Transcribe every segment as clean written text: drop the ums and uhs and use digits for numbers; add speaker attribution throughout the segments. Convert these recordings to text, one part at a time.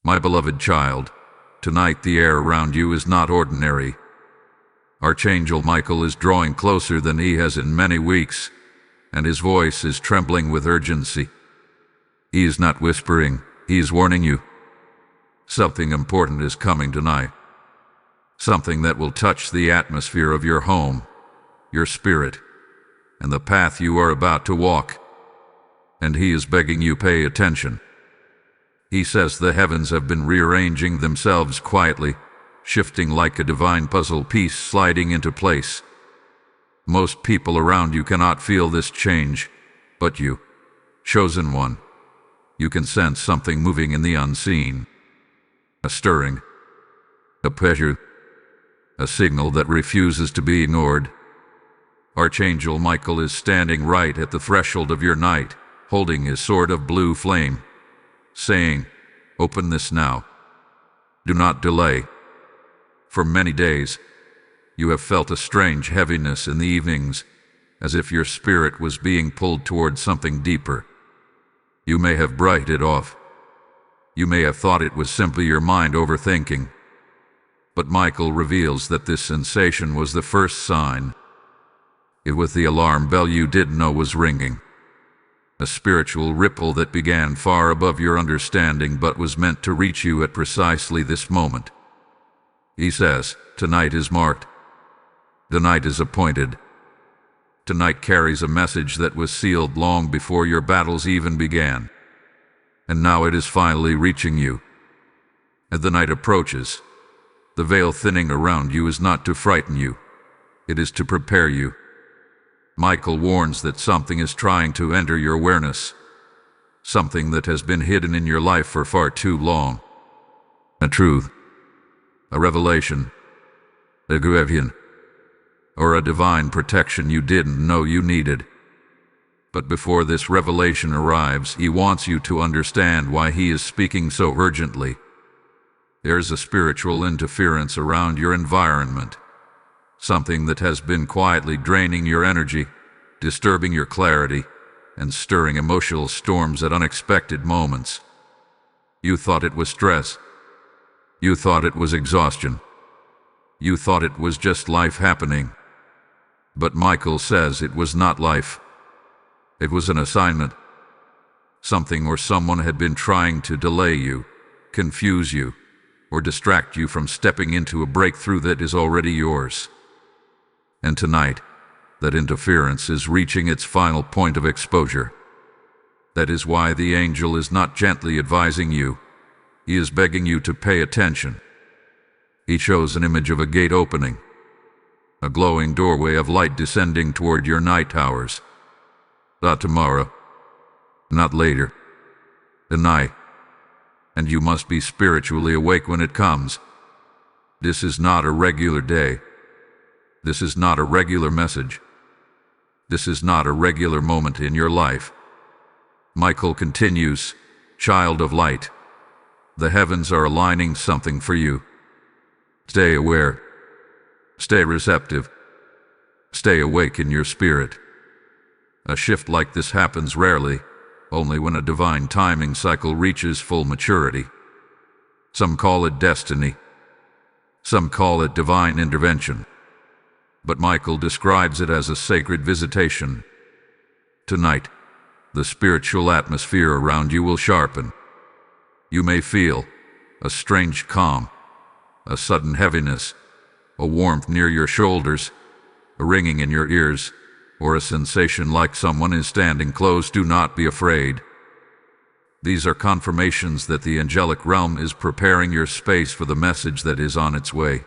Speaker 1: My beloved child, tonight the air around you is not ordinary. Archangel Michael is drawing closer than he has in many weeks, and his voice is trembling with urgency. He is not whispering, he is warning you. Something important is coming tonight. Something that will touch the atmosphere of your home, your spirit, and the path you are about to walk. And he is begging you pay attention. He says the heavens have been rearranging themselves quietly, shifting like a divine puzzle piece sliding into place. Most people around you cannot feel this change, but you, chosen one, you can sense something moving in the unseen. A stirring, a pressure, a signal that refuses to be ignored. Archangel Michael is standing right at the threshold of your night, holding his sword of blue flame, saying, "Open this now. Do not delay." For many days, you have felt a strange heaviness in the evenings, as if your spirit was being pulled toward something deeper. You may have brushed it off. You may have thought it was simply your mind overthinking. But Michael reveals that this sensation was the first sign. It was the alarm bell you didn't know was ringing. A spiritual ripple that began far above your understanding but was meant to reach you at precisely this moment. He says, tonight is marked. Tonight is appointed. Tonight carries a message that was sealed long before your battles even began. And now it is finally reaching you. As the night approaches, the veil thinning around you is not to frighten you. It is to prepare you. Michael warns that something is trying to enter your awareness. Something that has been hidden in your life for far too long. A truth. A revelation. A guardian. Or a divine protection you didn't know you needed. But before this revelation arrives, he wants you to understand why he is speaking so urgently. There's a spiritual interference around your environment. Something that has been quietly draining your energy, disturbing your clarity, and stirring emotional storms at unexpected moments. You thought it was stress. You thought it was exhaustion. You thought it was just life happening. But Michael says it was not life. It was an assignment. Something or someone had been trying to delay you, confuse you, or distract you from stepping into a breakthrough that is already yours. And tonight, that interference is reaching its final point of exposure. That is why the angel is not gently advising you. He is begging you to pay attention. He shows an image of a gate opening, a glowing doorway of light descending toward your night hours. Not tomorrow, not later, tonight. And you must be spiritually awake when it comes. This is not a regular day. This is not a regular message. This is not a regular moment in your life. Michael continues, child of light. The heavens are aligning something for you. Stay aware. Stay receptive. Stay awake in your spirit. A shift like this happens rarely, only when a divine timing cycle reaches full maturity. Some call it destiny. Some call it divine intervention. But Michael describes it as a sacred visitation. Tonight, the spiritual atmosphere around you will sharpen. You may feel a strange calm, a sudden heaviness, a warmth near your shoulders, a ringing in your ears, or a sensation like someone is standing close. Do not be afraid. These are confirmations that the angelic realm is preparing your space for the message that is on its way.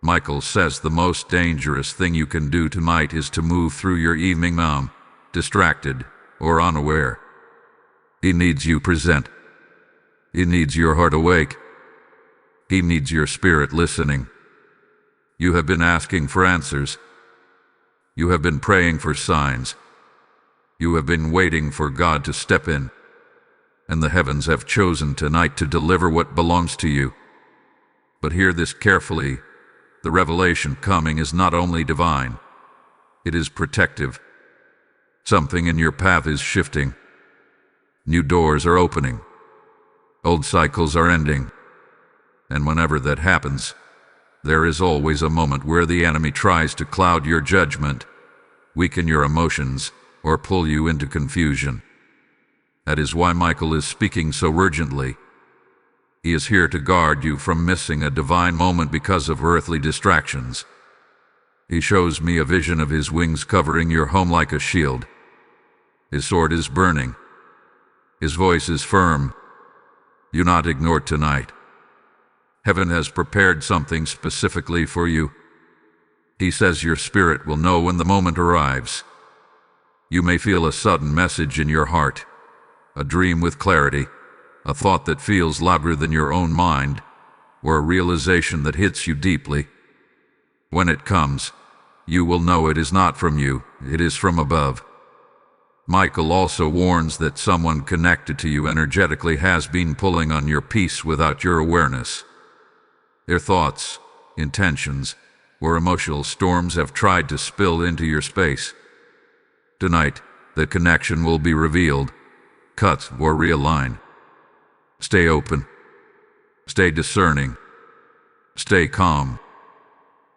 Speaker 1: Michael says the most dangerous thing you can do tonight is to move through your evening distracted or unaware. He needs you present. He needs your heart awake. He needs your spirit listening. You have been asking for answers. You have been praying for signs. You have been waiting for God to step in. And the heavens have chosen tonight to deliver what belongs to you. But hear this carefully. The revelation coming is not only divine, it is protective. Something in your path is shifting. New doors are opening. Old cycles are ending. And whenever that happens, there is always a moment where the enemy tries to cloud your judgment, weaken your emotions, or pull you into confusion. That is why Michael is speaking so urgently. He is here to guard you from missing a divine moment because of earthly distractions. He shows me a vision of his wings covering your home like a shield. His sword is burning. His voice is firm. Do not ignore tonight. Heaven has prepared something specifically for you. He says your spirit will know when the moment arrives. You may feel a sudden message in your heart, a dream with clarity, a thought that feels louder than your own mind, or a realization that hits you deeply. When it comes, you will know it is not from you, it is from above. Michael also warns that someone connected to you energetically has been pulling on your peace without your awareness. Their thoughts, intentions, or emotional storms have tried to spill into your space. Tonight, the connection will be revealed, cut or realigned. Stay open. Stay discerning. Stay calm.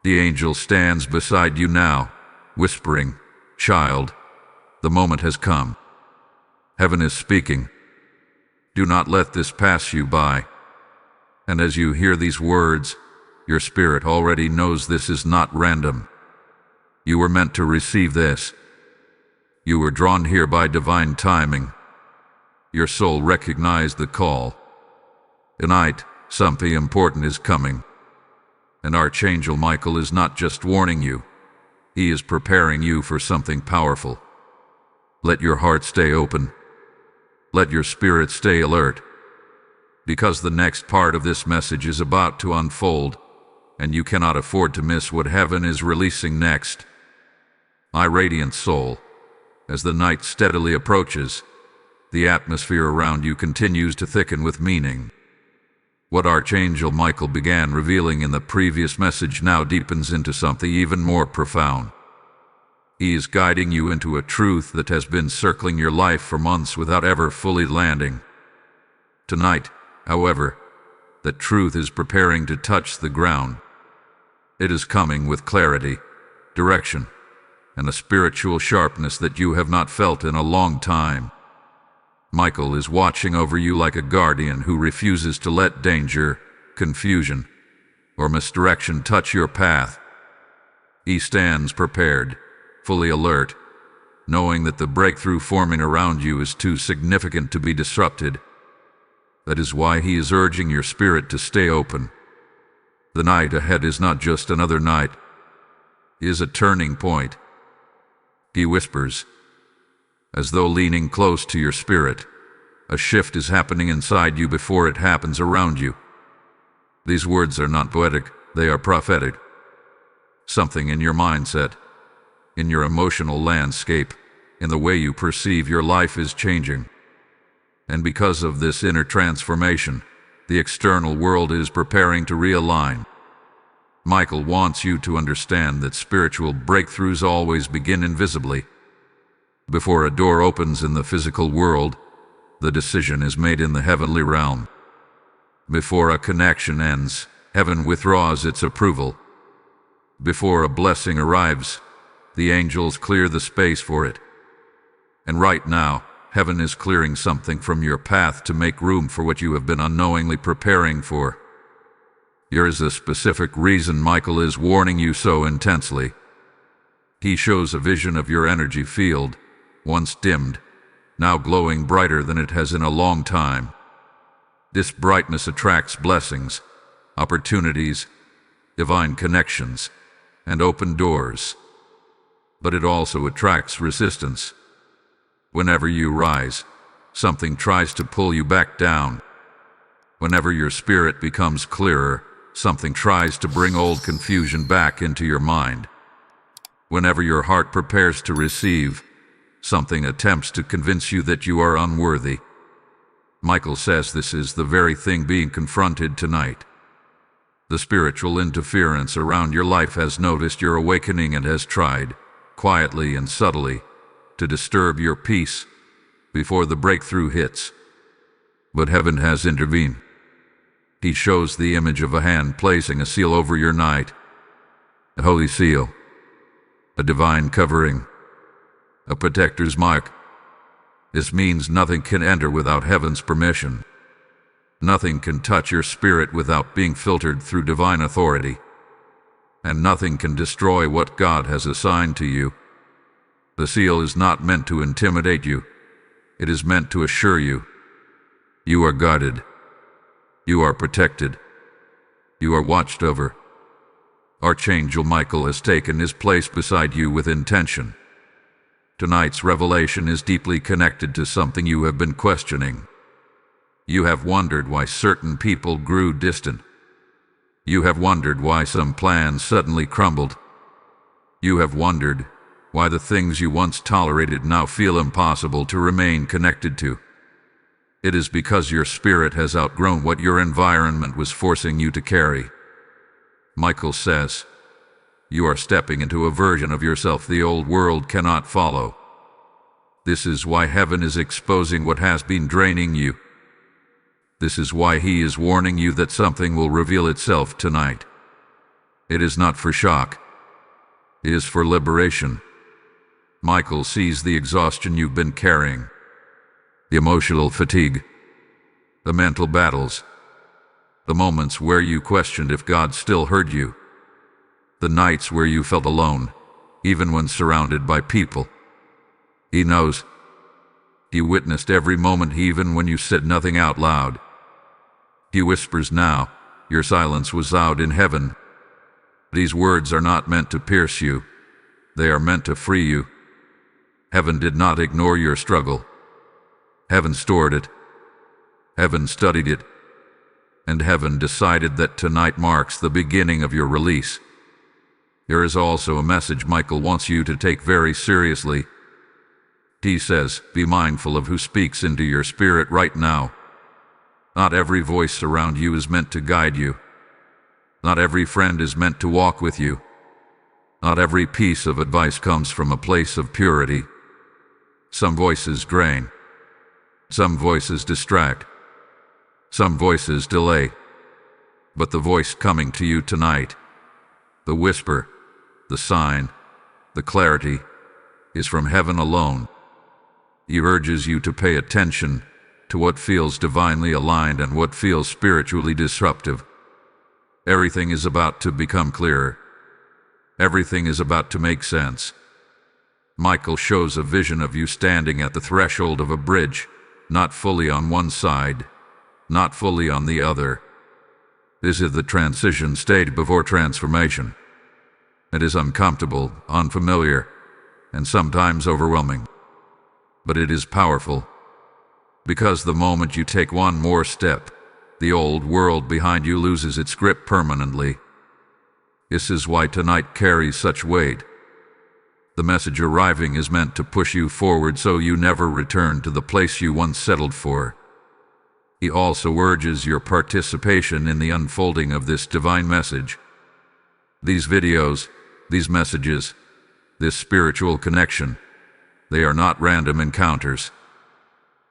Speaker 1: The angel stands beside you now, whispering, "Child, the moment has come." Heaven is speaking. Do not let this pass you by. And as you hear these words, your spirit already knows this is not random. You were meant to receive this. You were drawn here by divine timing. Your soul recognized the call. Tonight, something important is coming. And Archangel Michael is not just warning you. He is preparing you for something powerful. Let your heart stay open. Let your spirit stay alert. Because the next part of this message is about to unfold, and you cannot afford to miss what heaven is releasing next. My radiant soul, as the night steadily approaches, the atmosphere around you continues to thicken with meaning. What Archangel Michael began revealing in the previous message now deepens into something even more profound. He is guiding you into a truth that has been circling your life for months without ever fully landing. Tonight, however, that truth is preparing to touch the ground. It is coming with clarity, direction, and a spiritual sharpness that you have not felt in a long time. Michael is watching over you like a guardian who refuses to let danger, confusion, or misdirection touch your path. He stands prepared, fully alert, knowing that the breakthrough forming around you is too significant to be disrupted. That is why he is urging your spirit to stay open. The night ahead is not just another night. It is a turning point. He whispers, as though leaning close to your spirit. A shift is happening inside you before it happens around you. These words are not poetic, they are prophetic. Something in your mindset, in your emotional landscape, in the way you perceive your life is changing. And because of this inner transformation, the external world is preparing to realign. Michael wants you to understand that spiritual breakthroughs always begin invisibly. Before a door opens in the physical world, the decision is made in the heavenly realm. Before a connection ends, heaven withdraws its approval. Before a blessing arrives, the angels clear the space for it. And right now, heaven is clearing something from your path to make room for what you have been unknowingly preparing for. Here is a specific reason Michael is warning you so intensely. He shows a vision of your energy field, once dimmed, now glowing brighter than it has in a long time. This brightness attracts blessings, opportunities, divine connections, and open doors. But it also attracts resistance. Whenever you rise, something tries to pull you back down. Whenever your spirit becomes clearer, something tries to bring old confusion back into your mind. Whenever your heart prepares to receive, something attempts to convince you that you are unworthy. Michael says this is the very thing being confronted tonight. The spiritual interference around your life has noticed your awakening and has tried, quietly and subtly, to disturb your peace before the breakthrough hits. But heaven has intervened. He shows the image of a hand placing a seal over your night. A holy seal. A divine covering. A protector's mark. This means nothing can enter without heaven's permission. Nothing can touch your spirit without being filtered through divine authority. And nothing can destroy what God has assigned to you. The seal is not meant to intimidate you. It is meant to assure you. You are guarded. You are protected. You are watched over. Archangel Michael has taken his place beside you with intention. Tonight's revelation is deeply connected to something you have been questioning. You have wondered why certain people grew distant. You have wondered why some plans suddenly crumbled. You have wondered why the things you once tolerated now feel impossible to remain connected to. It is because your spirit has outgrown what your environment was forcing you to carry. Michael says, you are stepping into a version of yourself the old world cannot follow. This is why heaven is exposing what has been draining you. This is why he is warning you that something will reveal itself tonight. It is not for shock. It is for liberation. Michael sees the exhaustion you've been carrying. The emotional fatigue. The mental battles. The moments where you questioned if God still heard you. The nights where you felt alone, even when surrounded by people. He knows. He witnessed every moment, even when you said nothing out loud. He whispers now, your silence was loud in heaven. These words are not meant to pierce you. They are meant to free you. Heaven did not ignore your struggle. Heaven stored it. Heaven studied it. And heaven decided that tonight marks the beginning of your release. There is also a message Michael wants you to take very seriously. He says, be mindful of who speaks into your spirit right now. Not every voice around you is meant to guide you. Not every friend is meant to walk with you. Not every piece of advice comes from a place of purity. Some voices drain. Some voices distract. Some voices delay. But the voice coming to you tonight, the whisper, the sign, the clarity, is from heaven alone. He urges you to pay attention to what feels divinely aligned and what feels spiritually disruptive. Everything is about to become clearer. Everything is about to make sense. Michael shows a vision of you standing at the threshold of a bridge, not fully on one side, not fully on the other. This is the transition stage before transformation. It is uncomfortable, unfamiliar, and sometimes overwhelming. But it is powerful. Because the moment you take one more step, the old world behind you loses its grip permanently. This is why tonight carries such weight. The message arriving is meant to push you forward so you never return to the place you once settled for. He also urges your participation in the unfolding of this divine message. These videos, these messages, this spiritual connection, they are not random encounters.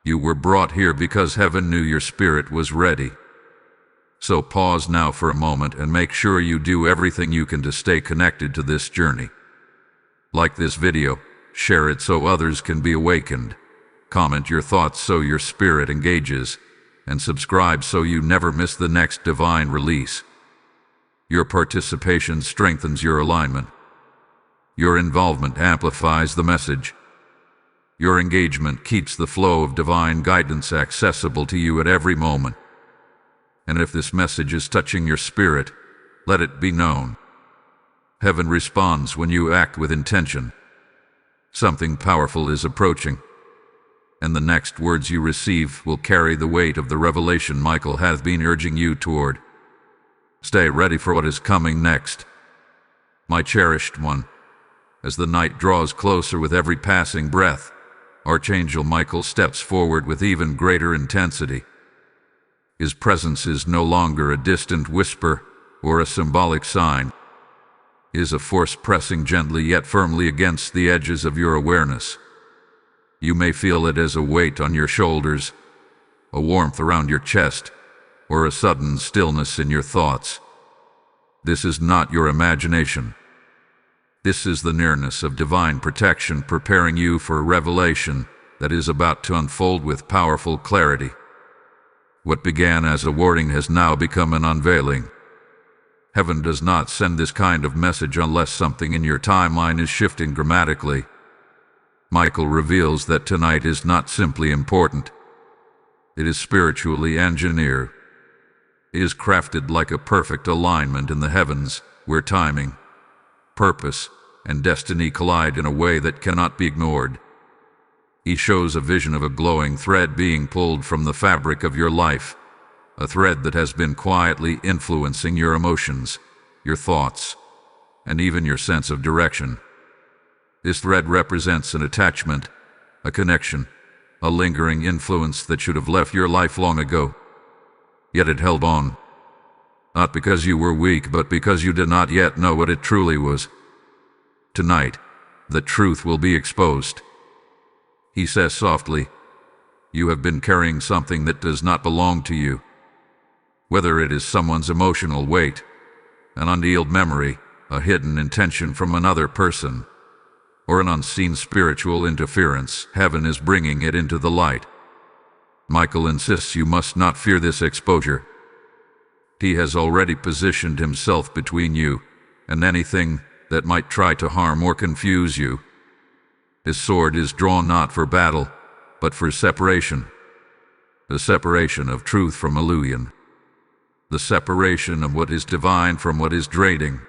Speaker 1: You were brought here because heaven knew your spirit was ready. So pause now for a moment and make sure you do everything you can to stay connected to this journey. Like this video, share it so others can be awakened. Comment your thoughts so your spirit engages, and subscribe so you never miss the next divine release. Your participation strengthens your alignment. Your involvement amplifies the message. Your engagement keeps the flow of divine guidance accessible to you at every moment. And if this message is touching your spirit, let it be known. Heaven responds when you act with intention. Something powerful is approaching, and the next words you receive will carry the weight of the revelation Michael has been urging you toward. Stay ready for what is coming next. My cherished one, as the night draws closer with every passing breath, Archangel Michael steps forward with even greater intensity. His presence is no longer a distant whisper or a symbolic sign. It is a force pressing gently yet firmly against the edges of your awareness. You may feel it as a weight on your shoulders, a warmth around your chest, or a sudden stillness in your thoughts. This is not your imagination. This is the nearness of divine protection preparing you for a revelation that is about to unfold with powerful clarity. What began as a warning has now become an unveiling. Heaven does not send this kind of message unless something in your timeline is shifting dramatically. Michael reveals that tonight is not simply important. It is spiritually engineered. It is crafted like a perfect alignment in the heavens, where timing, purpose, and destiny collide in a way that cannot be ignored. He shows a vision of a glowing thread being pulled from the fabric of your life, a thread that has been quietly influencing your emotions, your thoughts, and even your sense of direction. This thread represents an attachment, a connection, a lingering influence that should have left your life long ago. Yet it held on. Not because you were weak, but because you did not yet know what it truly was. Tonight, the truth will be exposed. He says softly, "You have been carrying something that does not belong to you." Whether it is someone's emotional weight, an unhealed memory, a hidden intention from another person, or an unseen spiritual interference, heaven is bringing it into the light. Michael insists you must not fear this exposure. He has already positioned himself between you and anything that might try to harm or confuse you. His sword is drawn not for battle, but for separation. The separation of truth from illusion. The separation of what is divine from what is draining.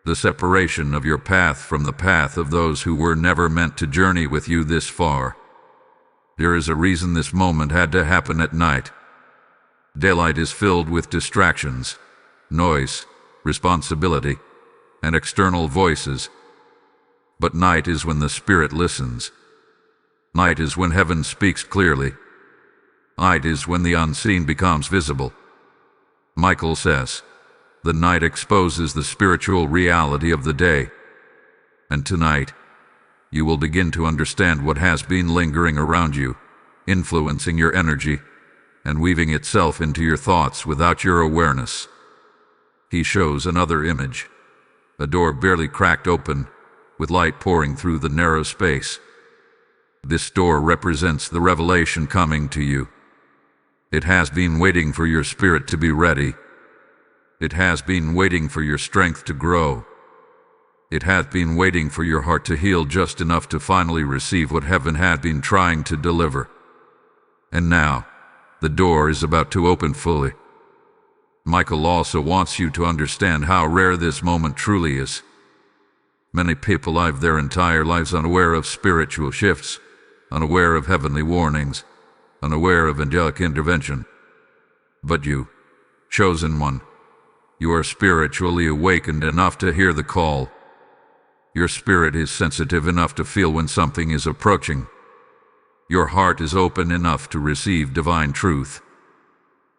Speaker 1: The separation of your path from the path of those who were never meant to journey with you this far. There is a reason this moment had to happen at night. Daylight is filled with distractions, noise, responsibility, and external voices. But night is when the Spirit listens. Night is when heaven speaks clearly. Night is when the unseen becomes visible. Michael says, the night exposes the spiritual reality of the day. And tonight, you will begin to understand what has been lingering around you, influencing your energy, and weaving itself into your thoughts without your awareness. He shows another image, a door barely cracked open, with light pouring through the narrow space. This door represents the revelation coming to you. It has been waiting for your spirit to be ready. It has been waiting for your strength to grow. It has been waiting for your heart to heal just enough to finally receive what heaven had been trying to deliver. And now, the door is about to open fully. Michael also wants you to understand how rare this moment truly is. Many people live their entire lives unaware of spiritual shifts, unaware of heavenly warnings, unaware of angelic intervention. But you, chosen one, you are spiritually awakened enough to hear the call. Your spirit is sensitive enough to feel when something is approaching. Your heart is open enough to receive divine truth.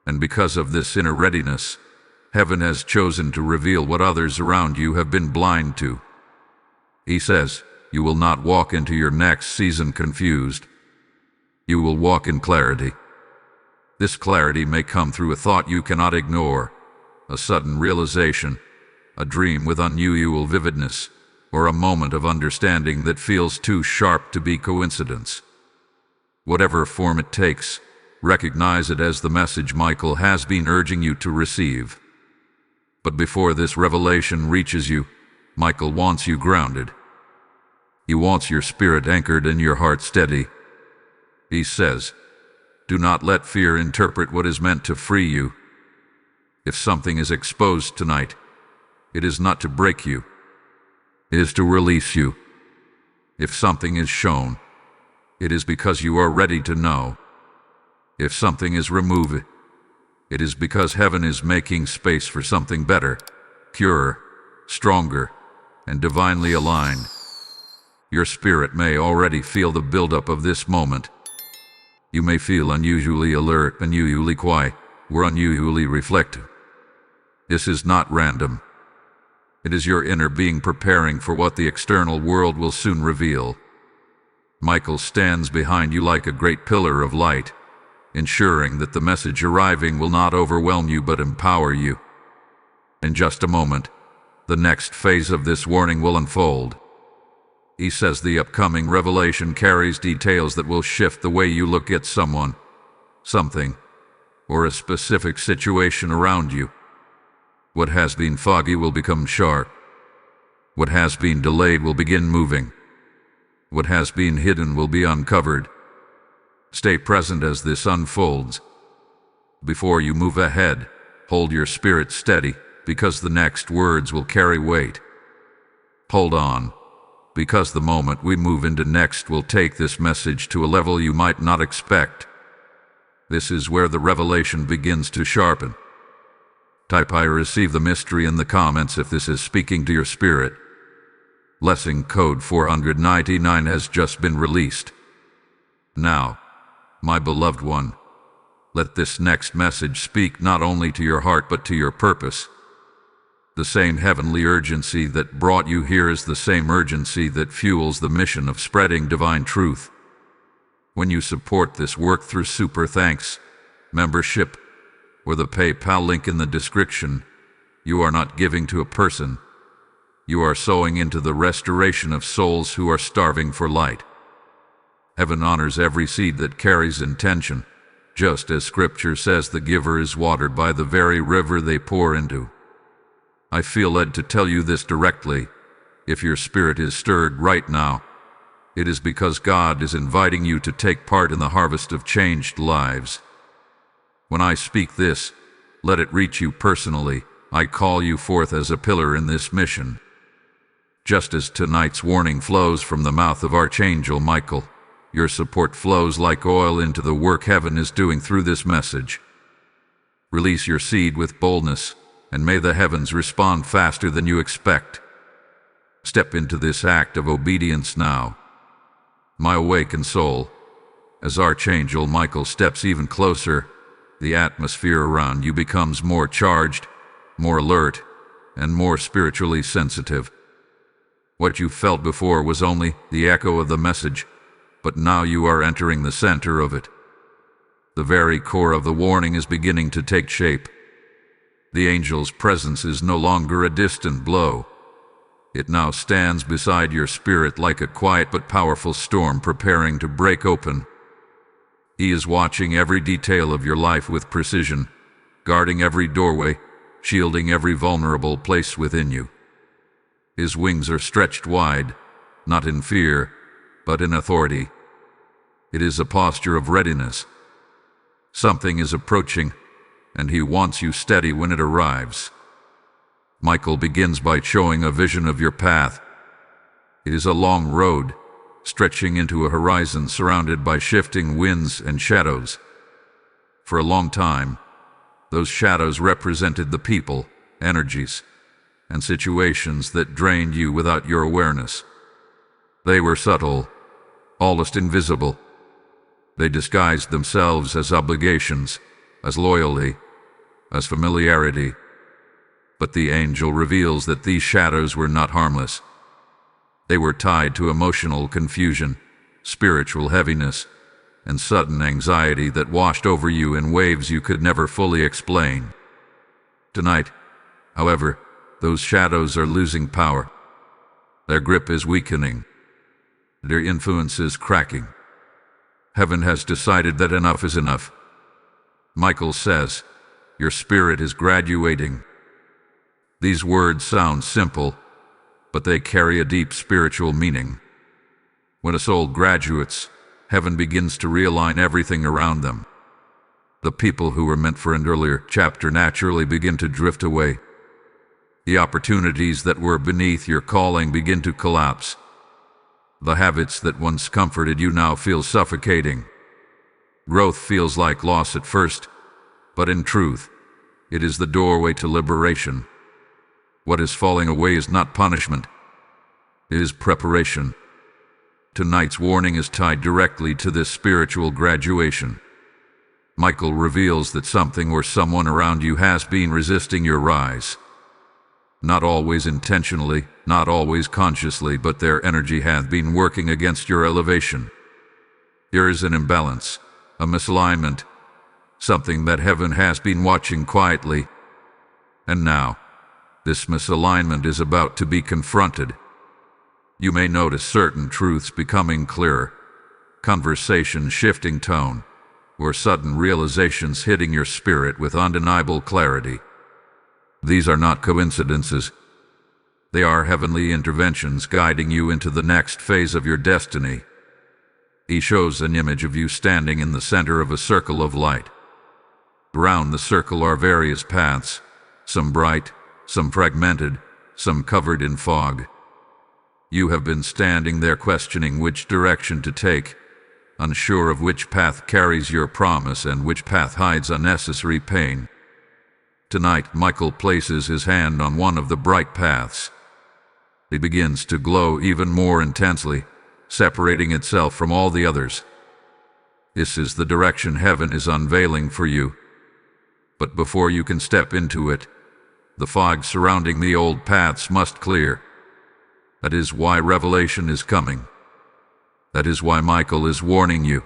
Speaker 1: And because of this inner readiness, heaven has chosen to reveal what others around you have been blind to. He says, you will not walk into your next season confused. You will walk in clarity. This clarity may come through a thought you cannot ignore, a sudden realization, a dream with unusual vividness, or a moment of understanding that feels too sharp to be coincidence. Whatever form it takes, recognize it as the message Michael has been urging you to receive. But before this revelation reaches you, Michael wants you grounded. He wants your spirit anchored and your heart steady. He says, do not let fear interpret what is meant to free you. If something is exposed tonight, it is not to break you. It is to release you. If something is shown, it is because you are ready to know. If something is removed, it is because heaven is making space for something better, purer, stronger, and divinely aligned. Your spirit may already feel the buildup of this moment. You may feel unusually alert, unusually quiet, or unusually reflective. This is not random. It is your inner being preparing for what the external world will soon reveal. Michael stands behind you like a great pillar of light, ensuring that the message arriving will not overwhelm you but empower you. In just a moment, the next phase of this warning will unfold. He says the upcoming revelation carries details that will shift the way you look at someone, something, or a specific situation around you. What has been foggy will become sharp. What has been delayed will begin moving. What has been hidden will be uncovered. Stay present as this unfolds. Before you move ahead, hold your spirit steady, because the next words will carry weight. Hold on, because the moment we move into next will take this message to a level you might not expect. This is where the revelation begins to sharpen. Type I receive the mystery in the comments if this is speaking to your spirit. Lesson code 499 has just been released. Now, my beloved one, let this next message speak not only to your heart but to your purpose. The same heavenly urgency that brought you here is the same urgency that fuels the mission of spreading divine truth. When you support this work through super thanks, membership, or the PayPal link in the description, you are not giving to a person. You are sowing into the restoration of souls who are starving for light. Heaven honors every seed that carries intention, just as Scripture says the giver is watered by the very river they pour into. I feel led to tell you this directly. If your spirit is stirred right now, it is because God is inviting you to take part in the harvest of changed lives. When I speak this, let it reach you personally. I call you forth as a pillar in this mission. Just as tonight's warning flows from the mouth of Archangel Michael, your support flows like oil into the work heaven is doing through this message. Release your seed with boldness, and may the heavens respond faster than you expect. Step into this act of obedience now. My awakened soul, as Archangel Michael steps even closer, the atmosphere around you becomes more charged, more alert, and more spiritually sensitive. What you felt before was only the echo of the message, but now you are entering the center of it. The very core of the warning is beginning to take shape. The angel's presence is no longer a distant blow. It now stands beside your spirit like a quiet but powerful storm preparing to break open. He is watching every detail of your life with precision, guarding every doorway, shielding every vulnerable place within you. His wings are stretched wide, not in fear, but in authority. It is a posture of readiness. Something is approaching, and he wants you steady when it arrives. Michael begins by showing a vision of your path. It is a long road, stretching into a horizon surrounded by shifting winds and shadows. For a long time, those shadows represented the people, energies, and situations that drained you without your awareness. They were subtle, almost invisible. They disguised themselves as obligations, as loyalty, as familiarity. But the angel reveals that these shadows were not harmless. They were tied to emotional confusion, spiritual heaviness, and sudden anxiety that washed over you in waves you could never fully explain. Tonight, however, those shadows are losing power. Their grip is weakening. Their influence is cracking. Heaven has decided that enough is enough. Michael says, your spirit is graduating. These words sound simple, but they carry a deep spiritual meaning. When a soul graduates, heaven begins to realign everything around them. The people who were meant for an earlier chapter naturally begin to drift away. The opportunities that were beneath your calling begin to collapse. The habits that once comforted you now feel suffocating. Growth feels like loss at first, but in truth, it is the doorway to liberation. What is falling away is not punishment. It is preparation. Tonight's warning is tied directly to this spiritual graduation. Michael reveals that something or someone around you has been resisting your rise. Not always intentionally, not always consciously, but their energy hath been working against your elevation. There is an imbalance, a misalignment, something that heaven has been watching quietly. And now, this misalignment is about to be confronted. You may notice certain truths becoming clearer, conversation shifting tone, or sudden realizations hitting your spirit with undeniable clarity. These are not coincidences. They are heavenly interventions guiding you into the next phase of your destiny. He shows an image of you standing in the center of a circle of light. Around the circle are various paths, some bright, some fragmented, some covered in fog. You have been standing there questioning which direction to take, unsure of which path carries your promise and which path hides unnecessary pain. Tonight, Michael places his hand on one of the bright paths. It begins to glow even more intensely, separating itself from all the others. This is the direction heaven is unveiling for you. But before you can step into it, the fog surrounding the old paths must clear. That is why revelation is coming. That is why Michael is warning you.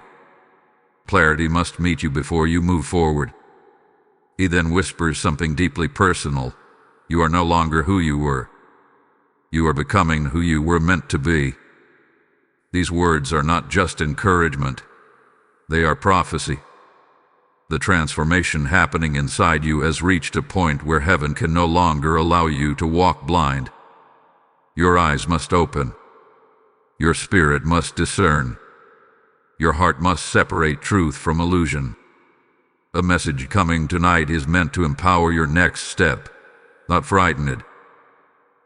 Speaker 1: Clarity must meet you before you move forward. He then whispers something deeply personal. You are no longer who you were. You are becoming who you were meant to be. These words are not just encouragement. They are prophecy. The transformation happening inside you has reached a point where heaven can no longer allow you to walk blind. Your eyes must open. Your spirit must discern. Your heart must separate truth from illusion. A message coming tonight is meant to empower your next step, not frighten it.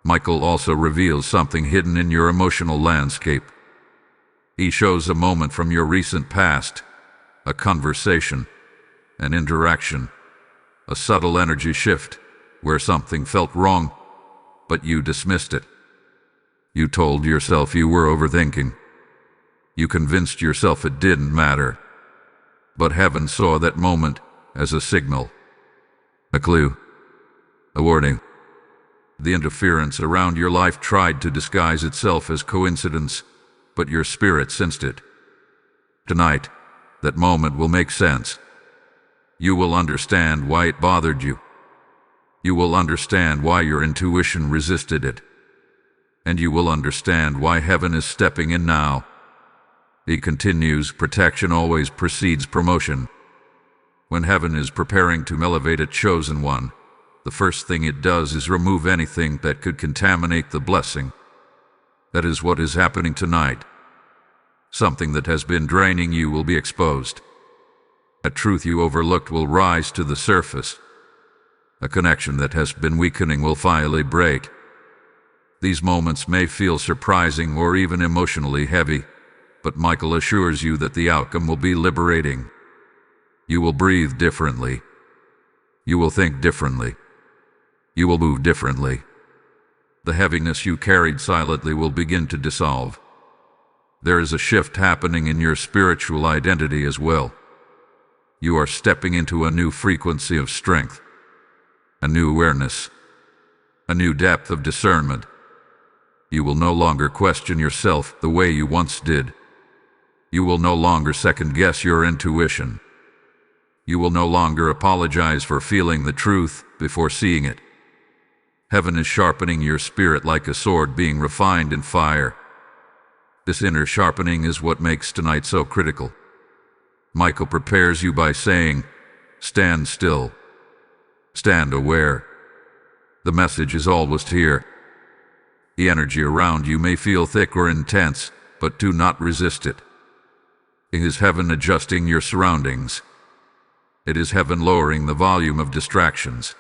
Speaker 1: Michael also reveals something hidden in your emotional landscape. He shows a moment from your recent past, a conversation, an interaction, a subtle energy shift where something felt wrong, but you dismissed it. You told yourself you were overthinking. You convinced yourself it didn't matter. But heaven saw that moment as a signal, a clue, a warning. The interference around your life tried to disguise itself as coincidence, but your spirit sensed it. Tonight, that moment will make sense. You will understand why it bothered you. You will understand why your intuition resisted it. And you will understand why heaven is stepping in now. He continues, protection always precedes promotion. When heaven is preparing to elevate a chosen one, the first thing it does is remove anything that could contaminate the blessing. That is what is happening tonight. Something that has been draining you will be exposed. A truth you overlooked will rise to the surface. A connection that has been weakening will finally break. These moments may feel surprising or even emotionally heavy, but Michael assures you that the outcome will be liberating. You will breathe differently. You will think differently. You will move differently. The heaviness you carried silently will begin to dissolve. There is a shift happening in your spiritual identity as well. You are stepping into a new frequency of strength, a new awareness, a new depth of discernment. You will no longer question yourself the way you once did. You will no longer second-guess your intuition. You will no longer apologize for feeling the truth before seeing it. Heaven is sharpening your spirit like a sword being refined in fire. This inner sharpening is what makes tonight so critical. Michael prepares you by saying, stand still. Stand aware. The message is almost here. The energy around you may feel thick or intense, but do not resist it. It is heaven adjusting your surroundings. It is heaven lowering the volume of distractions.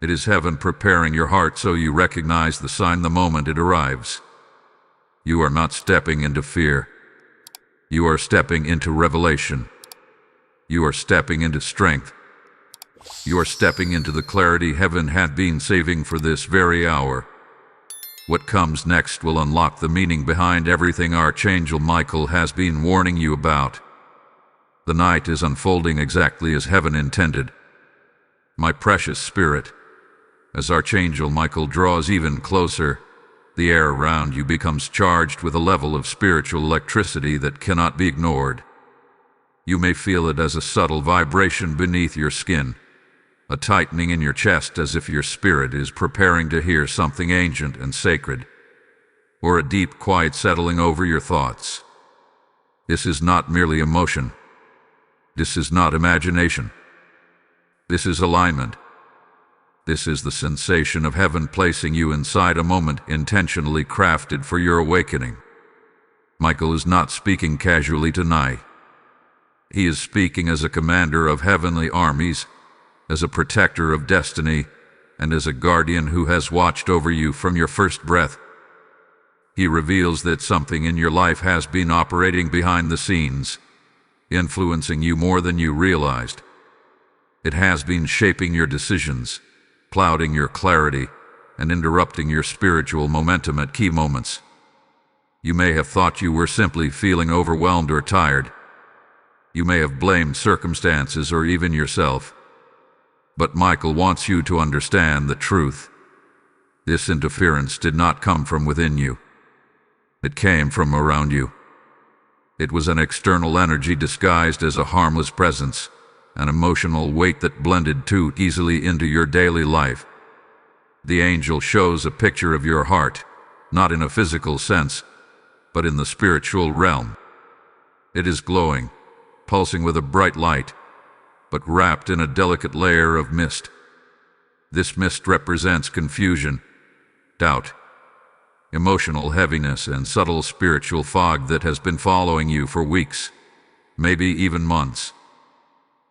Speaker 1: It is heaven preparing your heart so you recognize the sign the moment it arrives. You are not stepping into fear. You are stepping into revelation. You are stepping into strength. You are stepping into the clarity heaven had been saving for this very hour. What comes next will unlock the meaning behind everything Archangel Michael has been warning you about. The night is unfolding exactly as heaven intended. My precious spirit, as Archangel Michael draws even closer, the air around you becomes charged with a level of spiritual electricity that cannot be ignored. You may feel it as a subtle vibration beneath your skin, a tightening in your chest as if your spirit is preparing to hear something ancient and sacred, or a deep quiet settling over your thoughts. This is not merely emotion. This is not imagination. This is alignment. This is the sensation of heaven placing you inside a moment intentionally crafted for your awakening. Michael is not speaking casually tonight. He is speaking as a commander of heavenly armies, as a protector of destiny, and as a guardian who has watched over you from your first breath. He reveals that something in your life has been operating behind the scenes, influencing you more than you realized. It has been shaping your decisions, clouding your clarity, and interrupting your spiritual momentum at key moments. You may have thought you were simply feeling overwhelmed or tired. You may have blamed circumstances or even yourself. But Michael wants you to understand the truth. This interference did not come from within you. It came from around you. It was an external energy disguised as a harmless presence, an emotional weight that blended too easily into your daily life. The angel shows a picture of your heart, not in a physical sense, but in the spiritual realm. It is glowing, pulsing with a bright light, but wrapped in a delicate layer of mist. This mist represents confusion, doubt, emotional heaviness, and subtle spiritual fog that has been following you for weeks, maybe even months.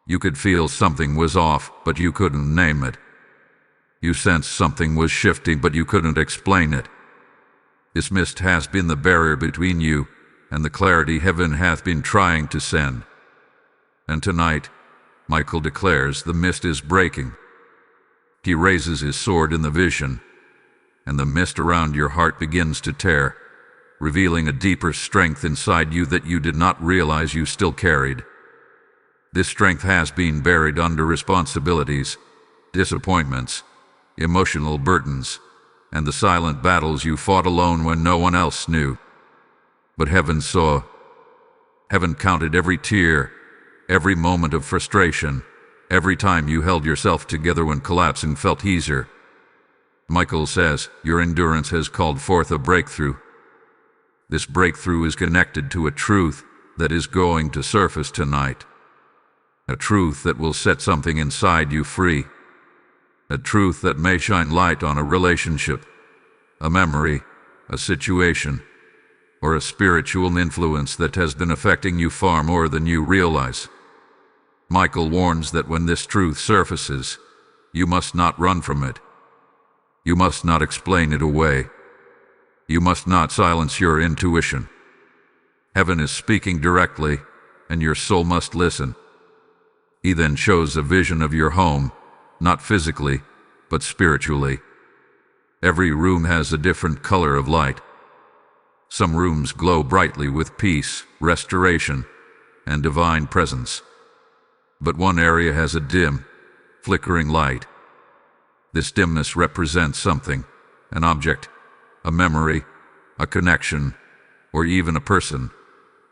Speaker 1: You could feel something was off, but you couldn't name it. You sensed something was shifting, but you couldn't explain it. This mist has been the barrier between you and the clarity heaven hath been trying to send. And tonight, Michael declares the mist is breaking. He raises his sword in the vision, and the mist around your heart begins to tear, revealing a deeper strength inside you that you did not realize you still carried. This strength has been buried under responsibilities, disappointments, emotional burdens, and the silent battles you fought alone when no one else knew. But heaven saw. Heaven counted every tear, every moment of frustration, every time you held yourself together when collapsing felt easier. Michael says your endurance has called forth a breakthrough. This breakthrough is connected to a truth that is going to surface tonight. A truth that will set something inside you free. A truth that may shine light on a relationship, a memory, a situation, or a spiritual influence that has been affecting you far more than you realize. Michael warns that when this truth surfaces, you must not run from it. You must not explain it away. You must not silence your intuition. Heaven is speaking directly, and your soul must listen. He then shows a vision of your home, not physically, but spiritually. Every room has a different color of light. Some rooms glow brightly with peace, restoration, and divine presence. But one area has a dim, flickering light. This dimness represents something, an object, a memory, a connection, or even a person,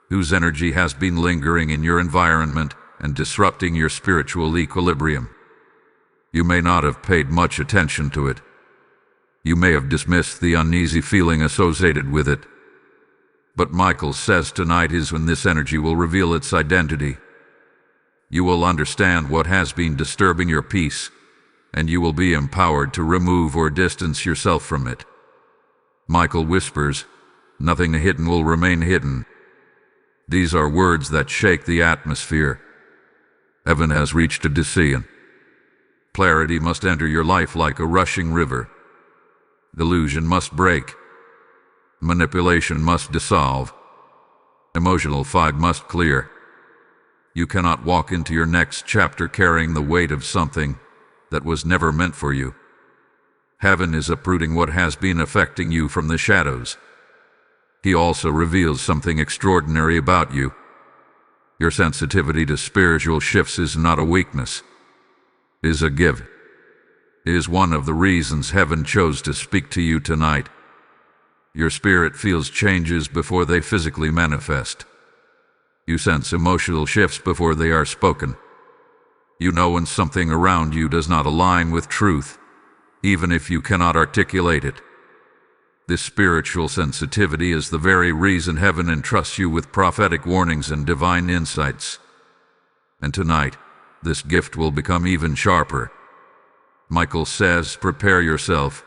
Speaker 1: whose energy has been lingering in your environment and disrupting your spiritual equilibrium. You may not have paid much attention to it. You may have dismissed the uneasy feeling associated with it. But Michael says tonight is when this energy will reveal its identity. You will understand what has been disturbing your peace, and you will be empowered to remove or distance yourself from it. Michael whispers, "Nothing hidden will remain hidden." These are words that shake the atmosphere. Heaven has reached a decision. Clarity must enter your life like a rushing river. Delusion must break. Manipulation must dissolve. Emotional fog must clear. You cannot walk into your next chapter carrying the weight of something that was never meant for you. Heaven is uprooting what has been affecting you from the shadows. He also reveals something extraordinary about you. Your sensitivity to spiritual shifts is not a weakness. It is a gift. It is one of the reasons heaven chose to speak to you tonight. Your spirit feels changes before they physically manifest. You sense emotional shifts before they are spoken. You know when something around you does not align with truth, even if you cannot articulate it. This spiritual sensitivity is the very reason heaven entrusts you with prophetic warnings and divine insights. And tonight, this gift will become even sharper. Michael says, prepare yourself.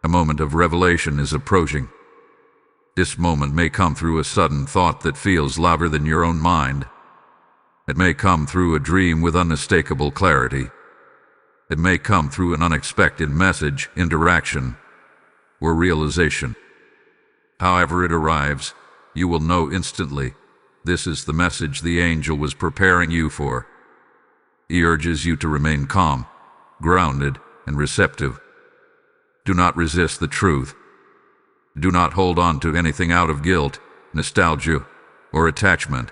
Speaker 1: A moment of revelation is approaching. This moment may come through a sudden thought that feels louder than your own mind. It may come through a dream with unmistakable clarity. It may come through an unexpected message, interaction, or realization. However it arrives, you will know instantly, this is the message the angel was preparing you for. He urges you to remain calm, grounded, and receptive. Do not resist the truth. Do not hold on to anything out of guilt, nostalgia, or attachment.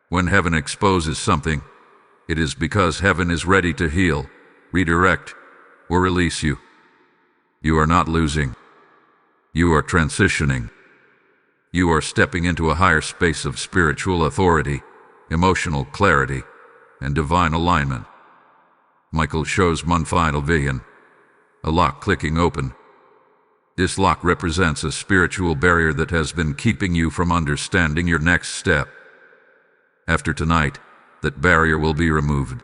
Speaker 1: When heaven exposes something, it is because heaven is ready to heal, redirect, or release you. You are not losing. You are transitioning. You are stepping into a higher space of spiritual authority, emotional clarity, and divine alignment. Michael shows one final vision, a lock clicking open. This lock represents a spiritual barrier that has been keeping you from understanding your next step. After tonight, that barrier will be removed.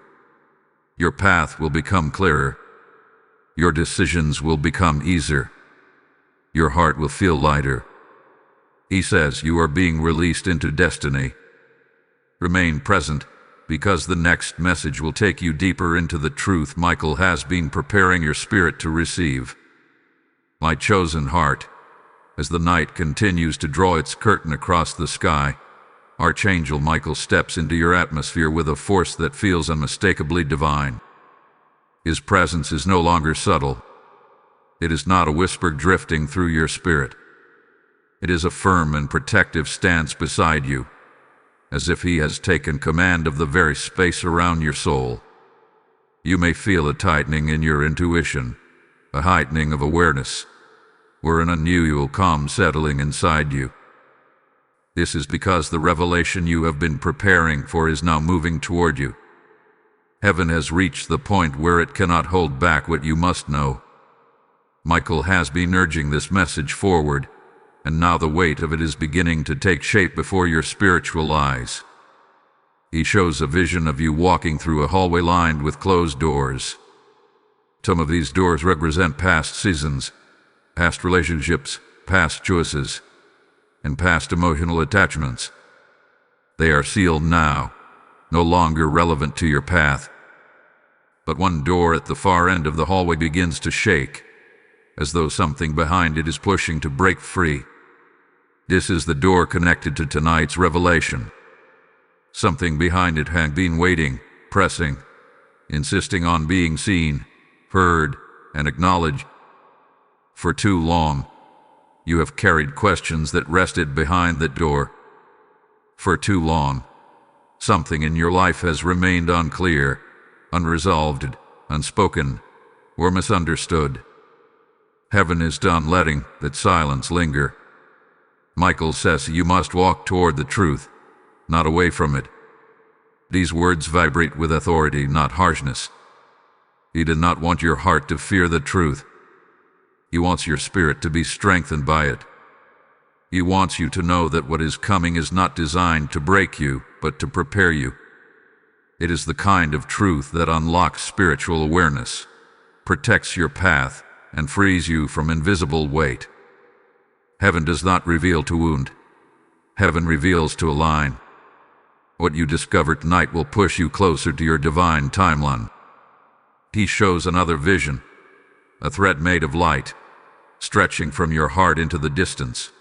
Speaker 1: Your path will become clearer. Your decisions will become easier. Your heart will feel lighter. He says you are being released into destiny. Remain present, because the next message will take you deeper into the truth Michael has been preparing your spirit to receive. My chosen heart, as the night continues to draw its curtain across the sky, Archangel Michael steps into your atmosphere with a force that feels unmistakably divine. His presence is no longer subtle. It is not a whisper drifting through your spirit. It is a firm and protective stance beside you, as if he has taken command of the very space around your soul. You may feel a tightening in your intuition, a heightening of awareness, or an unusual calm settling inside you. This is because the revelation you have been preparing for is now moving toward you. Heaven has reached the point where it cannot hold back what you must know. Michael has been urging this message forward, and now the weight of it is beginning to take shape before your spiritual eyes. He shows a vision of you walking through a hallway lined with closed doors. Some of these doors represent past seasons, past relationships, past choices, and past emotional attachments. They are sealed now, no longer relevant to your path. But one door at the far end of the hallway begins to shake, as though something behind it is pushing to break free. This is the door connected to tonight's revelation. Something behind it had been waiting, pressing, insisting on being seen, heard, and acknowledged. For too long, you have carried questions that rested behind that door. For too long, something in your life has remained unclear, unresolved, unspoken, or misunderstood. Heaven is done letting that silence linger. Michael says you must walk toward the truth, not away from it. These words vibrate with authority, not harshness. He did not want your heart to fear the truth. He wants your spirit to be strengthened by it. He wants you to know that what is coming is not designed to break you, but to prepare you. It is the kind of truth that unlocks spiritual awareness, protects your path, and frees you from invisible weight. Heaven does not reveal to wound. Heaven reveals to align. What you discover tonight will push you closer to your divine timeline. He shows another vision, a thread made of light, stretching from your heart into the distance.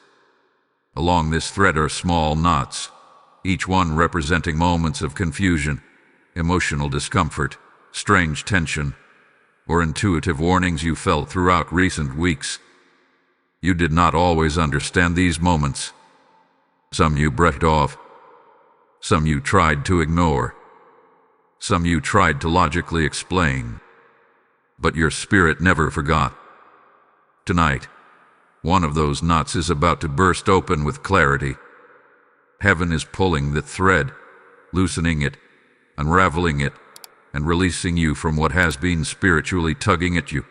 Speaker 1: Along this thread are small knots, each one representing moments of confusion, emotional discomfort, strange tension, or intuitive warnings you felt throughout recent weeks. You did not always understand these moments. Some you brushed off. Some you tried to ignore. Some you tried to logically explain. But your spirit never forgot. Tonight, one of those knots is about to burst open with clarity. Heaven is pulling the thread, loosening it, unraveling it, and releasing you from what has been spiritually tugging at you.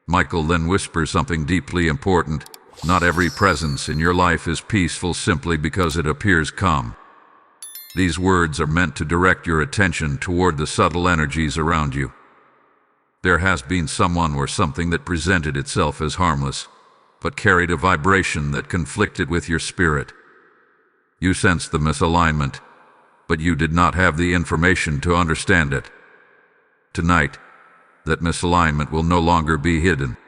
Speaker 1: Michael then whispers something deeply important. Not every presence in your life is peaceful simply because it appears calm. These words are meant to direct your attention toward the subtle energies around you. There has been someone or something that presented itself as harmless, but carried a vibration that conflicted with your spirit. You sensed the misalignment, but you did not have the information to understand it. Tonight, that misalignment will no longer be hidden.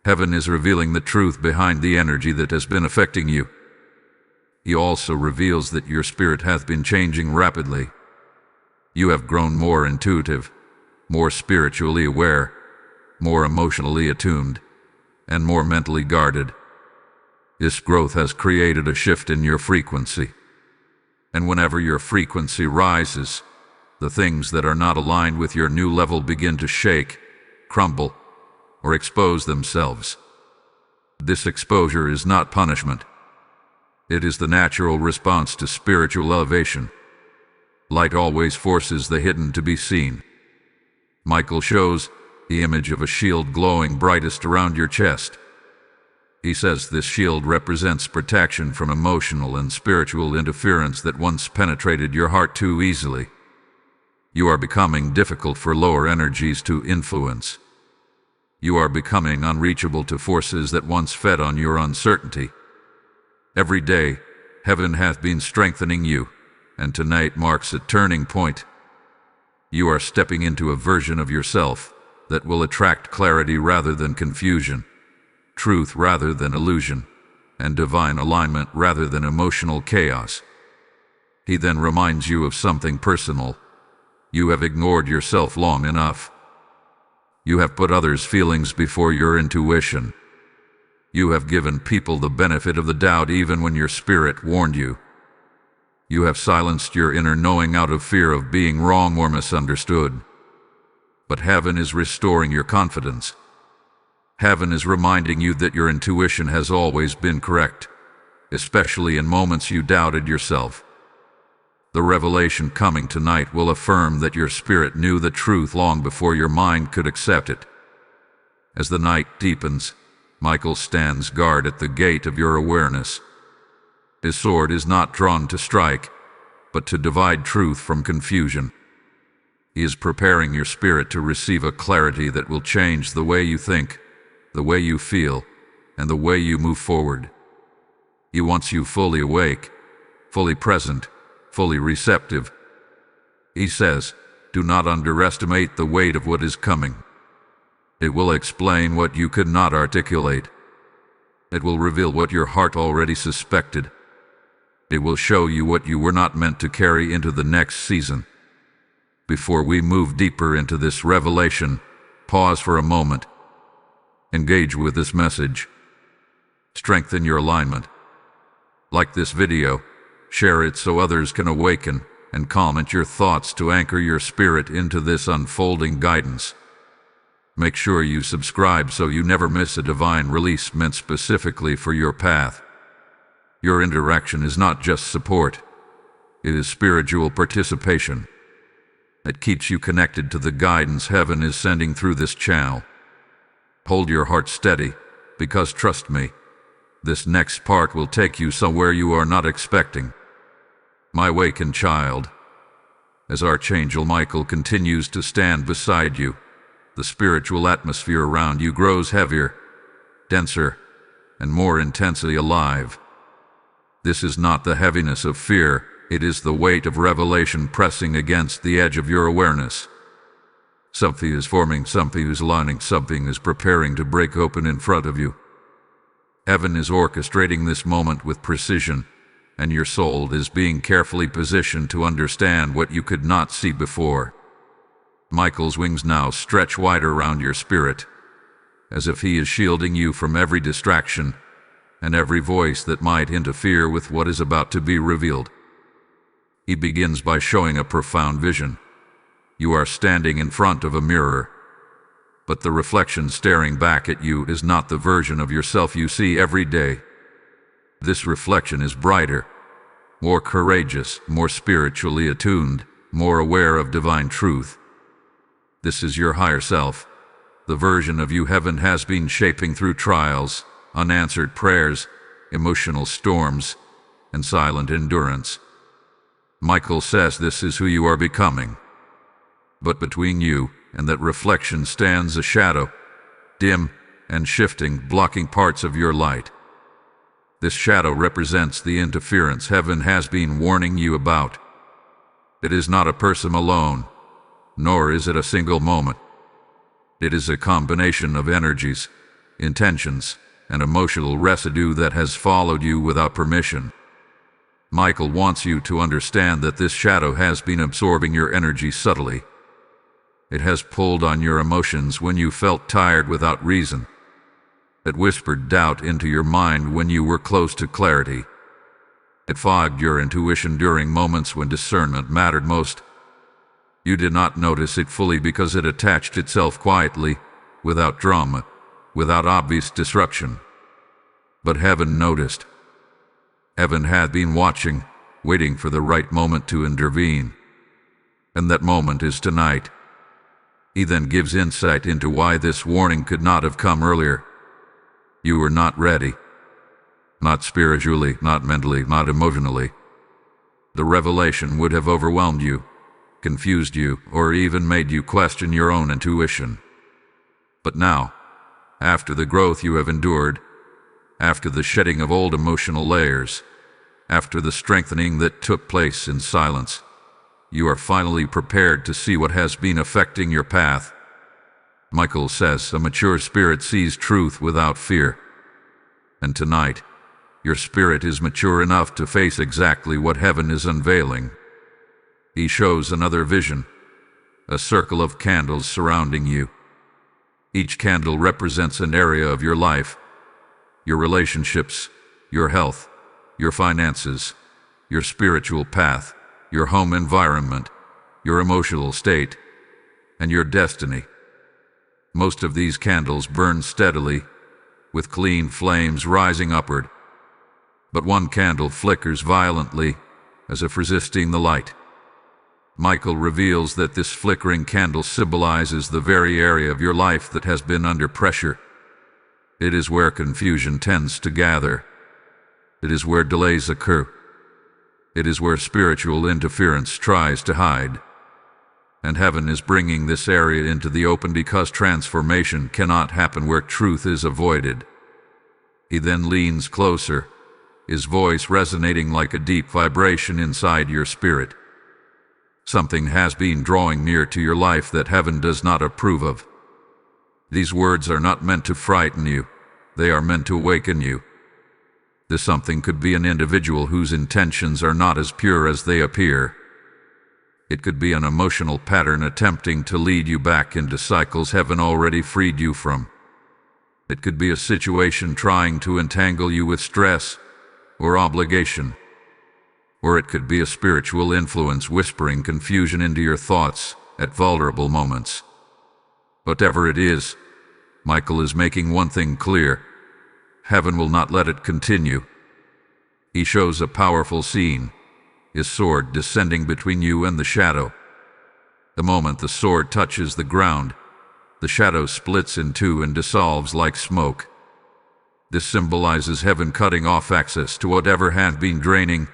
Speaker 1: Heaven is revealing the truth behind the energy that has been affecting you. He also reveals that your spirit hath been changing rapidly. You have grown more intuitive, more spiritually aware, more emotionally attuned, and more mentally guarded. This growth has created a shift in your frequency. And whenever your frequency rises, the things that are not aligned with your new level begin to shake, crumble, or expose themselves. This exposure is not punishment. It is the natural response to spiritual elevation. Light always forces the hidden to be seen. Michael shows the image of a shield glowing brightest around your chest. He says this shield represents protection from emotional and spiritual interference that once penetrated your heart too easily. You are becoming difficult for lower energies to influence. You are becoming unreachable to forces that once fed on your uncertainty. Every day, heaven hath been strengthening you, and tonight marks a turning point. You are stepping into a version of yourself that will attract clarity rather than confusion, truth rather than illusion, and divine alignment rather than emotional chaos. He then reminds you of something personal. You have ignored yourself long enough. You have put others' feelings before your intuition. You have given people the benefit of the doubt even when your spirit warned you. You have silenced your inner knowing out of fear of being wrong or misunderstood. But heaven is restoring your confidence. Heaven is reminding you that your intuition has always been correct, especially in moments you doubted yourself. The revelation coming tonight will affirm that your spirit knew the truth long before your mind could accept it. As the night deepens, Michael stands guard at the gate of your awareness. His sword is not drawn to strike, but to divide truth from confusion. He is preparing your spirit to receive a clarity that will change the way you think, the way you feel, and the way you move forward. He wants you fully awake, fully present, fully receptive. He says, do not underestimate the weight of what is coming. It will explain what you could not articulate. It will reveal what your heart already suspected. It will show you what you were not meant to carry into the next season. Before we move deeper into this revelation, pause for a moment. Engage with this message. Strengthen your alignment. Like this video, share it so others can awaken, and comment your thoughts to anchor your spirit into this unfolding guidance. Make sure you subscribe so you never miss a divine release meant specifically for your path. Your interaction is not just support. It is spiritual participation. It keeps you connected to the guidance heaven is sending through this channel. Hold your heart steady, because trust me, this next part will take you somewhere you are not expecting. My awakened child. As Archangel Michael continues to stand beside you, the spiritual atmosphere around you grows heavier, denser, and more intensely alive. This is not the heaviness of fear, it is the weight of revelation pressing against the edge of your awareness. Something is forming, something is aligning, something is preparing to break open in front of you. Heaven is orchestrating this moment with precision, and your soul is being carefully positioned to understand what you could not see before. Michael's wings now stretch wider around your spirit, as if he is shielding you from every distraction and every voice that might interfere with what is about to be revealed. He begins by showing a profound vision. You are standing in front of a mirror, but the reflection staring back at you is not the version of yourself you see every day. This reflection is brighter, more courageous, more spiritually attuned, more aware of divine truth. This is your higher self, the version of you heaven has been shaping through trials, unanswered prayers, emotional storms, and silent endurance. Michael says this is who you are becoming. But between you and that reflection stands a shadow, dim and shifting, blocking parts of your light. This shadow represents the interference heaven has been warning you about. It is not a person alone, nor is it a single moment. It is a combination of energies, intentions, and emotional residue that has followed you without permission. Michael wants you to understand that this shadow has been absorbing your energy subtly. It has pulled on your emotions when you felt tired without reason. It whispered doubt into your mind when you were close to clarity. It fogged your intuition during moments when discernment mattered most. You did not notice it fully because it attached itself quietly, without drama, without obvious disruption. But heaven noticed. Heaven had been watching, waiting for the right moment to intervene. And that moment is tonight. He then gives insight into why this warning could not have come earlier. You were not ready. Not spiritually, not mentally, not emotionally. The revelation would have overwhelmed you, confused you, or even made you question your own intuition. But now, after the growth you have endured, after the shedding of old emotional layers, after the strengthening that took place in silence, you are finally prepared to see what has been affecting your path. Michael says a mature spirit sees truth without fear. And tonight, your spirit is mature enough to face exactly what heaven is unveiling. He shows another vision, a circle of candles surrounding you. Each candle represents an area of your life, your relationships, your health, your finances, your spiritual path, your home environment, your emotional state, and your destiny. Most of these candles burn steadily, with clean flames rising upward. But one candle flickers violently, as if resisting the light. Michael reveals that this flickering candle symbolizes the very area of your life that has been under pressure. It is where confusion tends to gather. It is where delays occur. It is where spiritual interference tries to hide. And heaven is bringing this area into the open because transformation cannot happen where truth is avoided. He then leans closer, his voice resonating like a deep vibration inside your spirit. Something has been drawing near to your life that heaven does not approve of. These words are not meant to frighten you. They are meant to awaken you. This something could be an individual whose intentions are not as pure as they appear. It could be an emotional pattern attempting to lead you back into cycles heaven already freed you from. It could be a situation trying to entangle you with stress or obligation. Or it could be a spiritual influence whispering confusion into your thoughts at vulnerable moments. Whatever it is, Michael is making one thing clear. Heaven will not let it continue. He shows a powerful scene, his sword descending between you and the shadow. The moment the sword touches the ground, the shadow splits in two and dissolves like smoke. This symbolizes heaven cutting off access to whatever had been draining,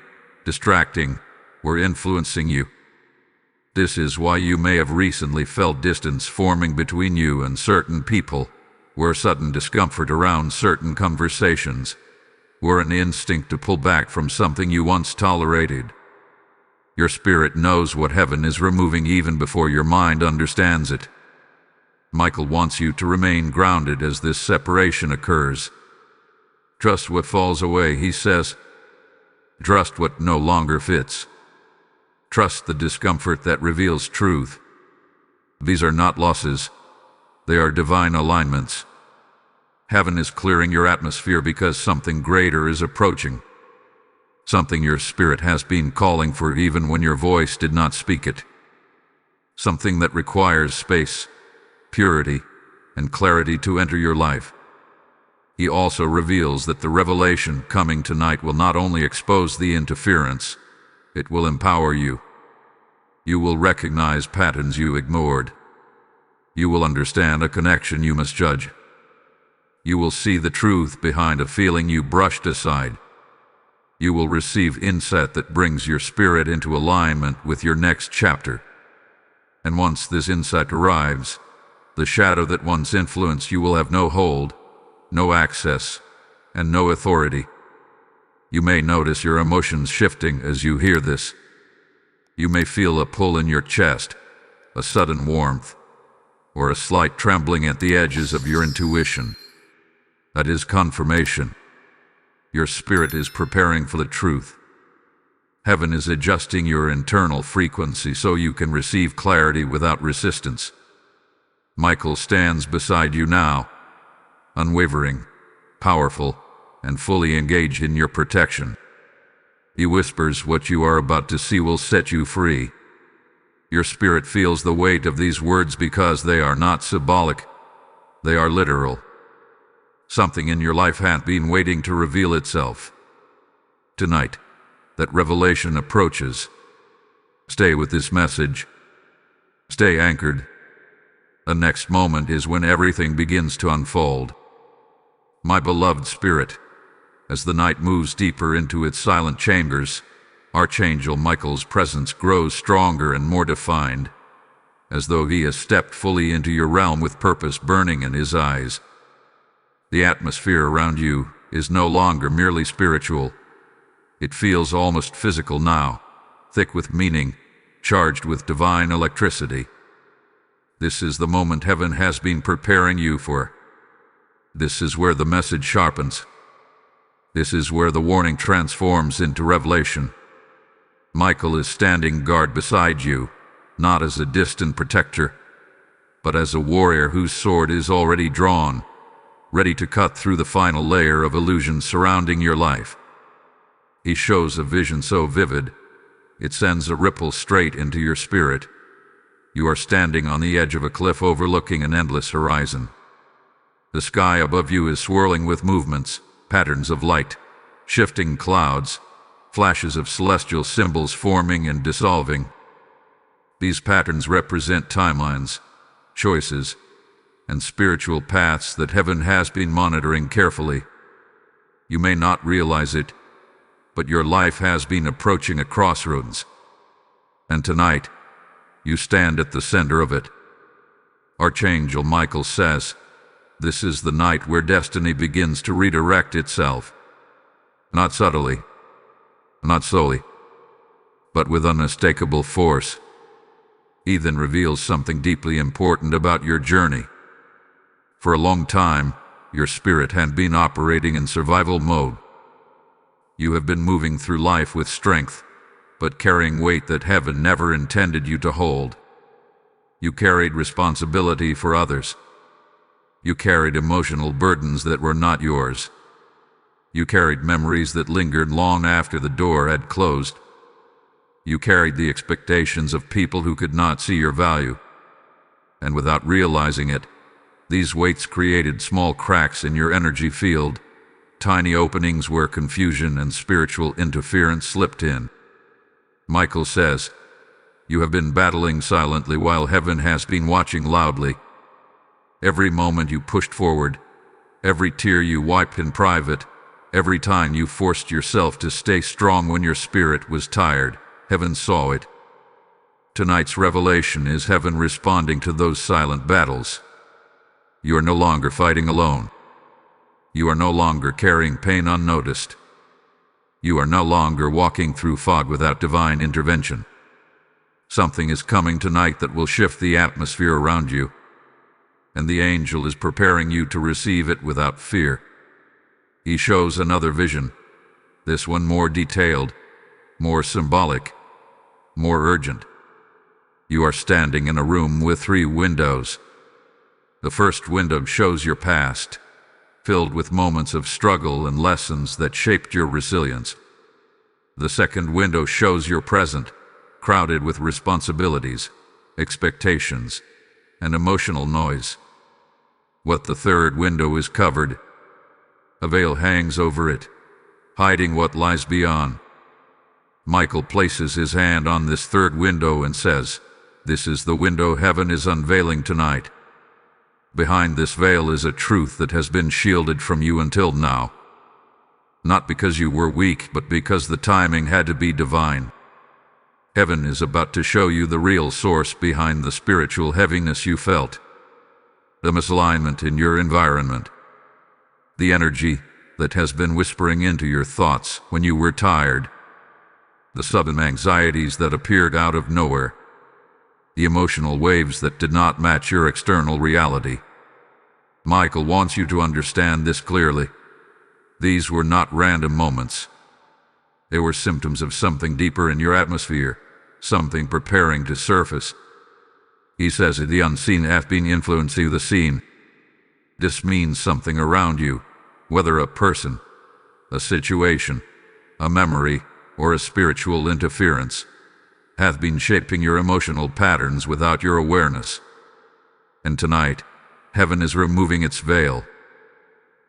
Speaker 1: distracting, or influencing you. This is why you may have recently felt distance forming between you and certain people, or sudden discomfort around certain conversations, or an instinct to pull back from something you once tolerated. Your spirit knows what heaven is removing even before your mind understands it. Michael wants you to remain grounded as this separation occurs. Trust what falls away, he says. Trust what no longer fits. Trust the discomfort that reveals truth. These are not losses. They are divine alignments. Heaven is clearing your atmosphere because something greater is approaching. Something your spirit has been calling for even when your voice did not speak it. Something that requires space, purity, and clarity to enter your life. He also reveals that the revelation coming tonight will not only expose the interference, it will empower you. You will recognize patterns you ignored. You will understand a connection you misjudged. You will see the truth behind a feeling you brushed aside. You will receive insight that brings your spirit into alignment with your next chapter. And once this insight arrives, the shadow that once influenced you will have no hold, no access, and no authority. You may notice your emotions shifting as you hear this. You may feel a pull in your chest, a sudden warmth, or a slight trembling at the edges of your intuition. That is confirmation. Your spirit is preparing for the truth. Heaven is adjusting your internal frequency so you can receive clarity without resistance. Michael stands beside you now, unwavering, powerful, and fully engaged in your protection. He whispers what you are about to see will set you free. Your spirit feels the weight of these words because they are not symbolic, they are literal. Something in your life has been waiting to reveal itself. Tonight, that revelation approaches. Stay with this message. Stay anchored. The next moment is when everything begins to unfold. My beloved spirit, as the night moves deeper into its silent chambers, Archangel Michael's presence grows stronger and more defined, as though he has stepped fully into your realm with purpose burning in his eyes. The atmosphere around you is no longer merely spiritual. It feels almost physical now, thick with meaning, charged with divine electricity. This is the moment heaven has been preparing you for. This is where the message sharpens. This is where the warning transforms into revelation. Michael is standing guard beside you, not as a distant protector, but as a warrior whose sword is already drawn, ready to cut through the final layer of illusion surrounding your life. He shows a vision so vivid, it sends a ripple straight into your spirit. You are standing on the edge of a cliff overlooking an endless horizon. The sky above you is swirling with movements, patterns of light, shifting clouds, flashes of celestial symbols forming and dissolving. These patterns represent timelines, choices, and spiritual paths that heaven has been monitoring carefully. You may not realize it, but your life has been approaching a crossroads. And tonight, you stand at the center of it. Archangel Michael says, this is the night where destiny begins to redirect itself. Not subtly, not slowly, but with unmistakable force. He then reveals something deeply important about your journey. For a long time, your spirit had been operating in survival mode. You have been moving through life with strength, but carrying weight that heaven never intended you to hold. You carried responsibility for others. You carried emotional burdens that were not yours. You carried memories that lingered long after the door had closed. You carried the expectations of people who could not see your value. And without realizing it, these weights created small cracks in your energy field, tiny openings where confusion and spiritual interference slipped in. Michael says, you have been battling silently while heaven has been watching loudly. Every moment you pushed forward, every tear you wiped in private, every time you forced yourself to stay strong when your spirit was tired, heaven saw it. Tonight's revelation is heaven responding to those silent battles. You are no longer fighting alone. You are no longer carrying pain unnoticed. You are no longer walking through fog without divine intervention. Something is coming tonight that will shift the atmosphere around you, and the angel is preparing you to receive it without fear. He shows another vision, this one more detailed, more symbolic, more urgent. You are standing in a room with 3 windows. The first window shows your past, filled with moments of struggle and lessons that shaped your resilience. The second window shows your present, crowded with responsibilities, expectations, and emotional noise. What the third window is covered A veil hangs over it, hiding what lies beyond. Michael places his hand on this third window and says, "This is the window heaven is unveiling tonight." Behind this veil is a truth that has been shielded from you until now. Not because you were weak, but because the timing had to be divine. Heaven is about to show you the real source behind the spiritual heaviness you felt. The misalignment in your environment. The energy that has been whispering into your thoughts when you were tired. The sudden anxieties that appeared out of nowhere. The emotional waves that did not match your external reality. Michael wants you to understand this clearly. These were not random moments. They were symptoms of something deeper in your atmosphere, something preparing to surface. He says the unseen has been influencing the seen. This means something around you, whether a person, a situation, a memory, or a spiritual interference, hath been shaping your emotional patterns without your awareness. And tonight, heaven is removing its veil.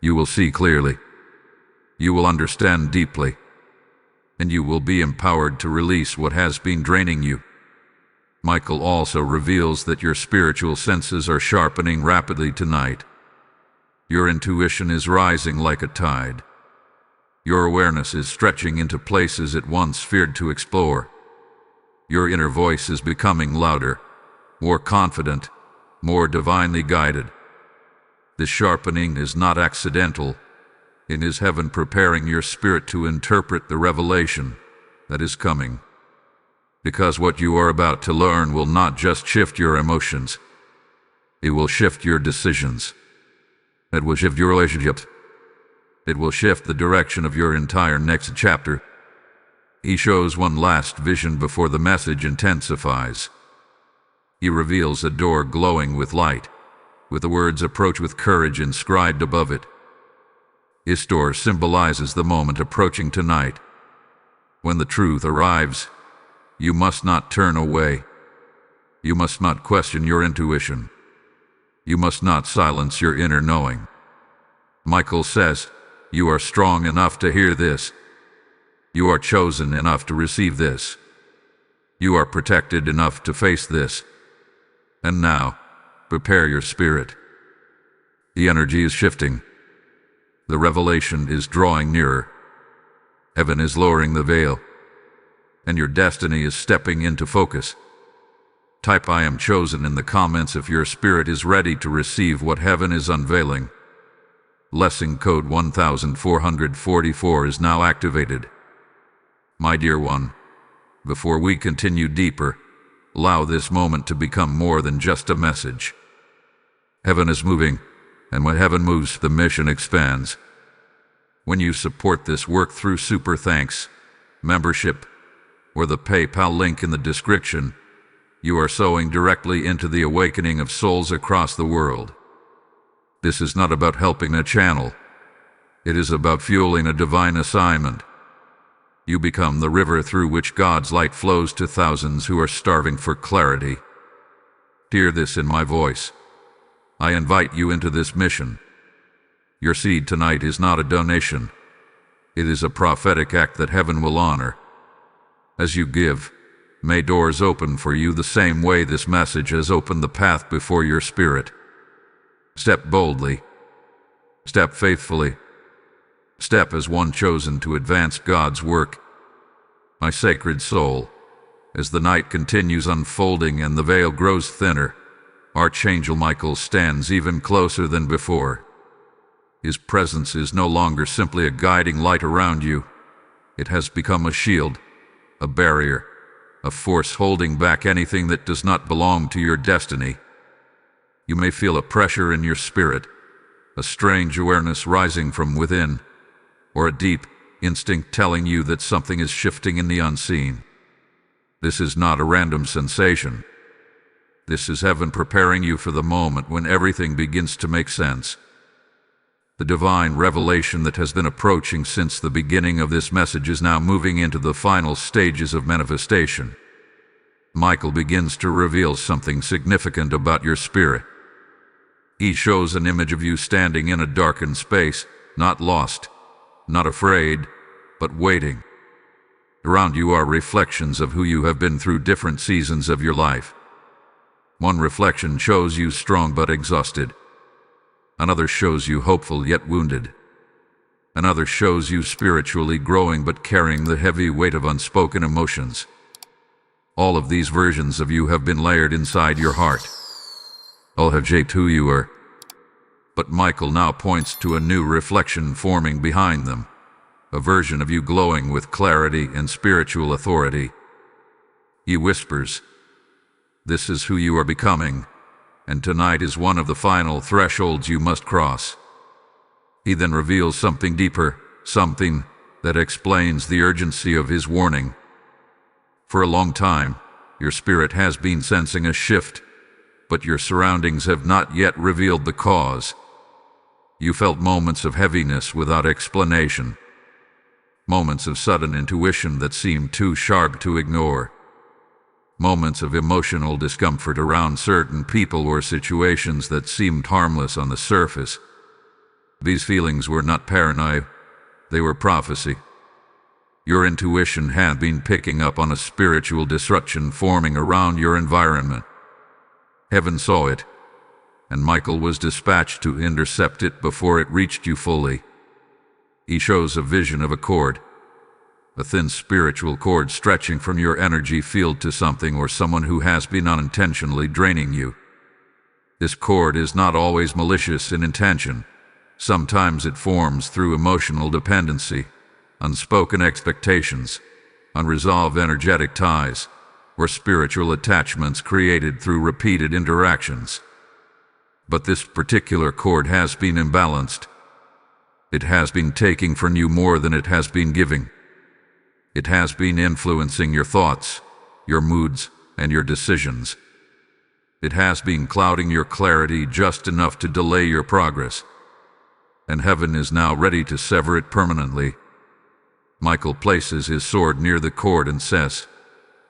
Speaker 1: You will see clearly. You will understand deeply. And you will be empowered to release what has been draining you. Michael also reveals that your spiritual senses are sharpening rapidly tonight. Your intuition is rising like a tide. Your awareness is stretching into places it once feared to explore. Your inner voice is becoming louder, more confident, more divinely guided. This sharpening is not accidental. It is heaven preparing your spirit to interpret the revelation that is coming. Because what you are about to learn will not just shift your emotions. It will shift your decisions. It will shift your relationships. It will shift the direction of your entire next chapter. He shows one last vision before the message intensifies. He reveals a door glowing with light, with the words "Approach with courage" inscribed above it. This door symbolizes the moment approaching tonight. When the truth arrives, you must not turn away. You must not question your intuition. You must not silence your inner knowing. Michael says, you are strong enough to hear this. You are chosen enough to receive this. You are protected enough to face this. And now, prepare your spirit. The energy is shifting. The revelation is drawing nearer. Heaven is lowering the veil. And your destiny is stepping into focus. Type "I am chosen" in the comments if your spirit is ready to receive what heaven is unveiling. Lesson code 1444 is now activated. My dear one, before we continue deeper, allow this moment to become more than just a message. Heaven is moving, and when heaven moves, the mission expands. When you support this work through super thanks, membership, or the PayPal link in the description, you are sowing directly into the awakening of souls across the world. This is not about helping a channel. It is about fueling a divine assignment. You become the river through which God's light flows to thousands who are starving for clarity. Hear this in my voice. I invite you into this mission. Your seed tonight is not a donation. It is a prophetic act that heaven will honor. As you give, may doors open for you the same way this message has opened the path before your spirit. Step boldly. Step faithfully. Step as one chosen to advance God's work. My sacred soul, as the night continues unfolding and the veil grows thinner, Archangel Michael stands even closer than before. His presence is no longer simply a guiding light around you. It has become a shield, a barrier, a force holding back anything that does not belong to your destiny. You may feel a pressure in your spirit, a strange awareness rising from within, or a deep instinct telling you that something is shifting in the unseen. This is not a random sensation. This is heaven preparing you for the moment when everything begins to make sense. The divine revelation that has been approaching since the beginning of this message is now moving into the final stages of manifestation. Michael begins to reveal something significant about your spirit. He shows an image of you standing in a darkened space, not lost, not afraid, but waiting. Around you are reflections of who you have been through different seasons of your life. One reflection shows you strong but exhausted. Another shows you hopeful yet wounded. Another shows you spiritually growing but carrying the heavy weight of unspoken emotions. All of these versions of you have been layered inside your heart. All have shaped who you are. But Michael now points to a new reflection forming behind them, a version of you glowing with clarity and spiritual authority. He whispers, "This is who you are becoming, and tonight is one of the final thresholds you must cross." He then reveals something deeper, something that explains the urgency of his warning. For a long time, your spirit has been sensing a shift, but your surroundings have not yet revealed the cause. You felt moments of heaviness without explanation, moments of sudden intuition that seemed too sharp to ignore, moments of emotional discomfort around certain people or situations that seemed harmless on the surface. These feelings were not paranoia, they were prophecy. Your intuition had been picking up on a spiritual disruption forming around your environment. Heaven saw it, and Michael was dispatched to intercept it before it reached you fully. He shows a vision of a cord, a thin spiritual cord stretching from your energy field to something or someone who has been unintentionally draining you. This cord is not always malicious in intention. Sometimes it forms through emotional dependency, unspoken expectations, unresolved energetic ties, or spiritual attachments created through repeated interactions. But this particular cord has been imbalanced. It has been taking from you more than it has been giving. It has been influencing your thoughts, your moods, and your decisions. It has been clouding your clarity just enough to delay your progress. And heaven is now ready to sever it permanently. Michael places his sword near the cord and says,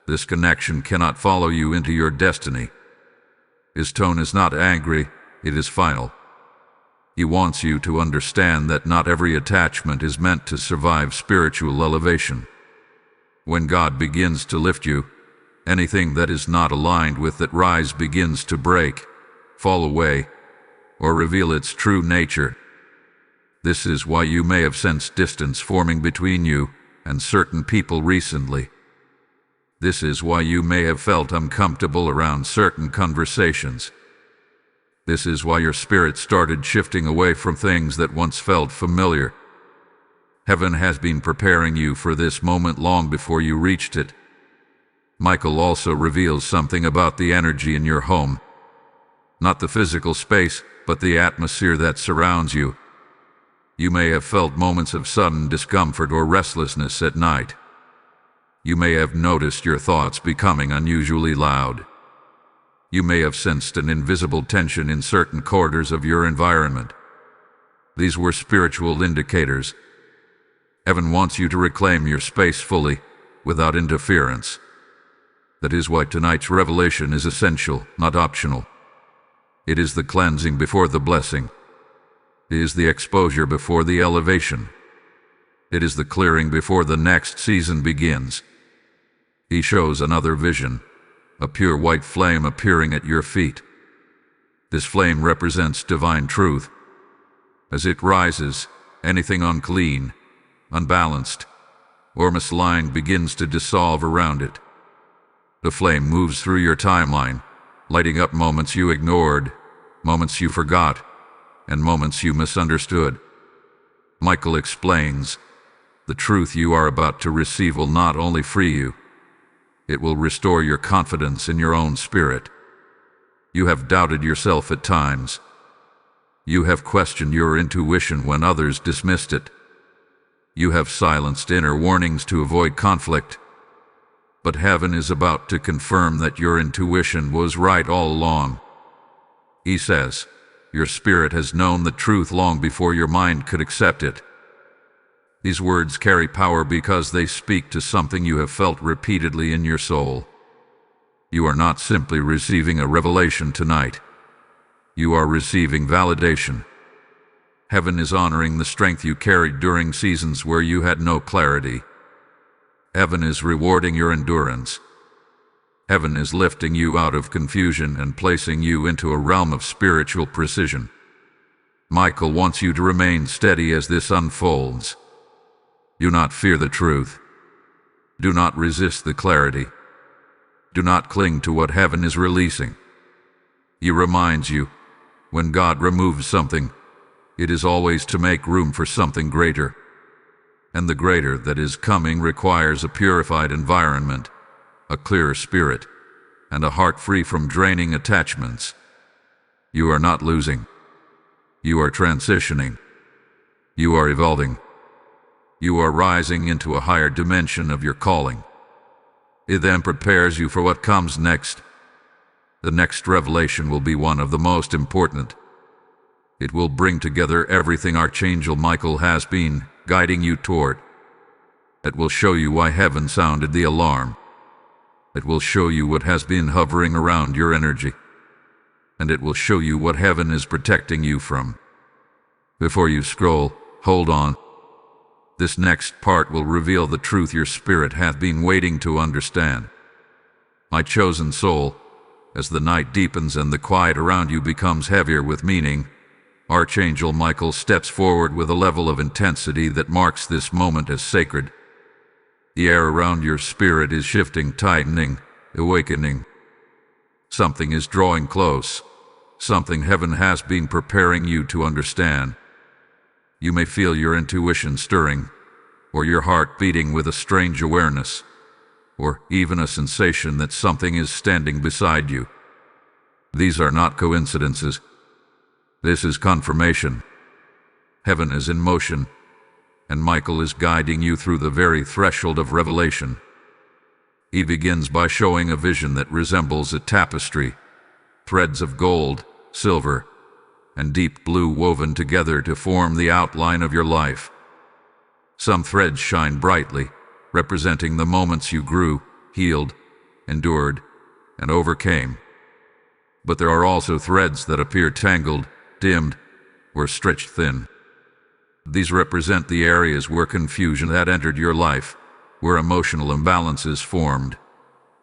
Speaker 1: "This connection cannot follow you into your destiny." His tone is not angry, it is final. He wants you to understand that not every attachment is meant to survive spiritual elevation. When God begins to lift you, anything that is not aligned with that rise begins to break, fall away, or reveal its true nature. This is why you may have sensed distance forming between you and certain people recently. This is why you may have felt uncomfortable around certain conversations. This is why your spirit started shifting away from things that once felt familiar. Heaven has been preparing you for this moment long before you reached it. Michael also reveals something about the energy in your home. Not the physical space, but the atmosphere that surrounds you. You may have felt moments of sudden discomfort or restlessness at night. You may have noticed your thoughts becoming unusually loud. You may have sensed an invisible tension in certain corners of your environment. These were spiritual indicators. Heaven wants you to reclaim your space fully, without interference. That is why tonight's revelation is essential, not optional. It is the cleansing before the blessing. It is the exposure before the elevation. It is the clearing before the next season begins. He shows another vision, a pure white flame appearing at your feet. This flame represents divine truth. As it rises, anything unclean, unbalanced, or misaligned begins to dissolve around it. The flame moves through your timeline, lighting up moments you ignored, moments you forgot, and moments you misunderstood. Michael explains, the truth you are about to receive will not only free you, it will restore your confidence in your own spirit. You have doubted yourself at times. You have questioned your intuition when others dismissed it. You have silenced inner warnings to avoid conflict. But heaven is about to confirm that your intuition was right all along. He says, your spirit has known the truth long before your mind could accept it. These words carry power because they speak to something you have felt repeatedly in your soul. You are not simply receiving a revelation tonight. You are receiving validation. Heaven is honoring the strength you carried during seasons where you had no clarity. Heaven is rewarding your endurance. Heaven is lifting you out of confusion and placing you into a realm of spiritual precision. Michael wants you to remain steady as this unfolds. Do not fear the truth. Do not resist the clarity. Do not cling to what heaven is releasing. He reminds you, when God removes something, it is always to make room for something greater. And the greater that is coming requires a purified environment, a clearer spirit, and a heart free from draining attachments. You are not losing. You are transitioning. You are evolving. You are rising into a higher dimension of your calling. It then prepares you for what comes next. The next revelation will be one of the most important. It will bring together everything Archangel Michael has been guiding you toward. It will show you why heaven sounded the alarm. It will show you what has been hovering around your energy. And it will show you what heaven is protecting you from. Before you scroll, hold on. This next part will reveal the truth your spirit hath been waiting to understand. My chosen soul, as the night deepens and the quiet around you becomes heavier with meaning, Archangel Michael steps forward with a level of intensity that marks this moment as sacred. The air around your spirit is shifting, tightening, awakening. Something is drawing close. Something heaven has been preparing you to understand. You may feel your intuition stirring, or your heart beating with a strange awareness, or even a sensation that something is standing beside you. These are not coincidences. This is confirmation. Heaven is in motion, and Michael is guiding you through the very threshold of revelation. He begins by showing a vision that resembles a tapestry, threads of gold, silver, and deep blue woven together to form the outline of your life. Some threads shine brightly, representing the moments you grew, healed, endured, and overcame. But there are also threads that appear tangled, dimmed, or stretched thin. These represent the areas where confusion had entered your life, where emotional imbalances formed,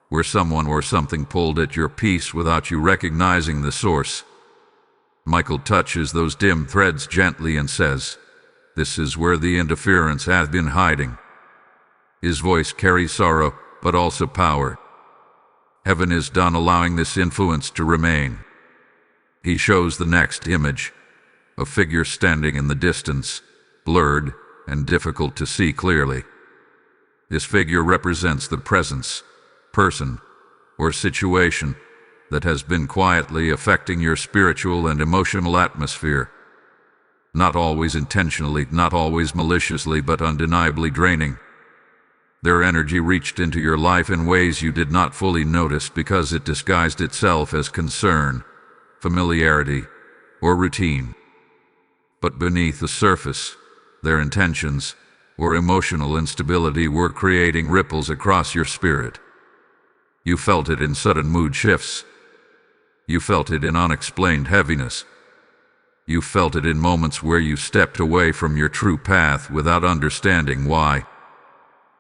Speaker 1: where someone or something pulled at your peace without you recognizing the source. Michael touches those dim threads gently and says, "This is where the interference hath been hiding." His voice carries sorrow, but also power. Heaven is done allowing this influence to remain. He shows the next image, a figure standing in the distance, blurred and difficult to see clearly. This figure represents the presence, person, or situation that has been quietly affecting your spiritual and emotional atmosphere. Not always intentionally, not always maliciously, but undeniably draining. Their energy reached into your life in ways you did not fully notice because it disguised itself as concern, familiarity, or routine. But beneath the surface, their intentions, or emotional instability were creating ripples across your spirit. You felt it in sudden mood shifts. You felt it in unexplained heaviness. You felt it in moments where you stepped away from your true path without understanding why.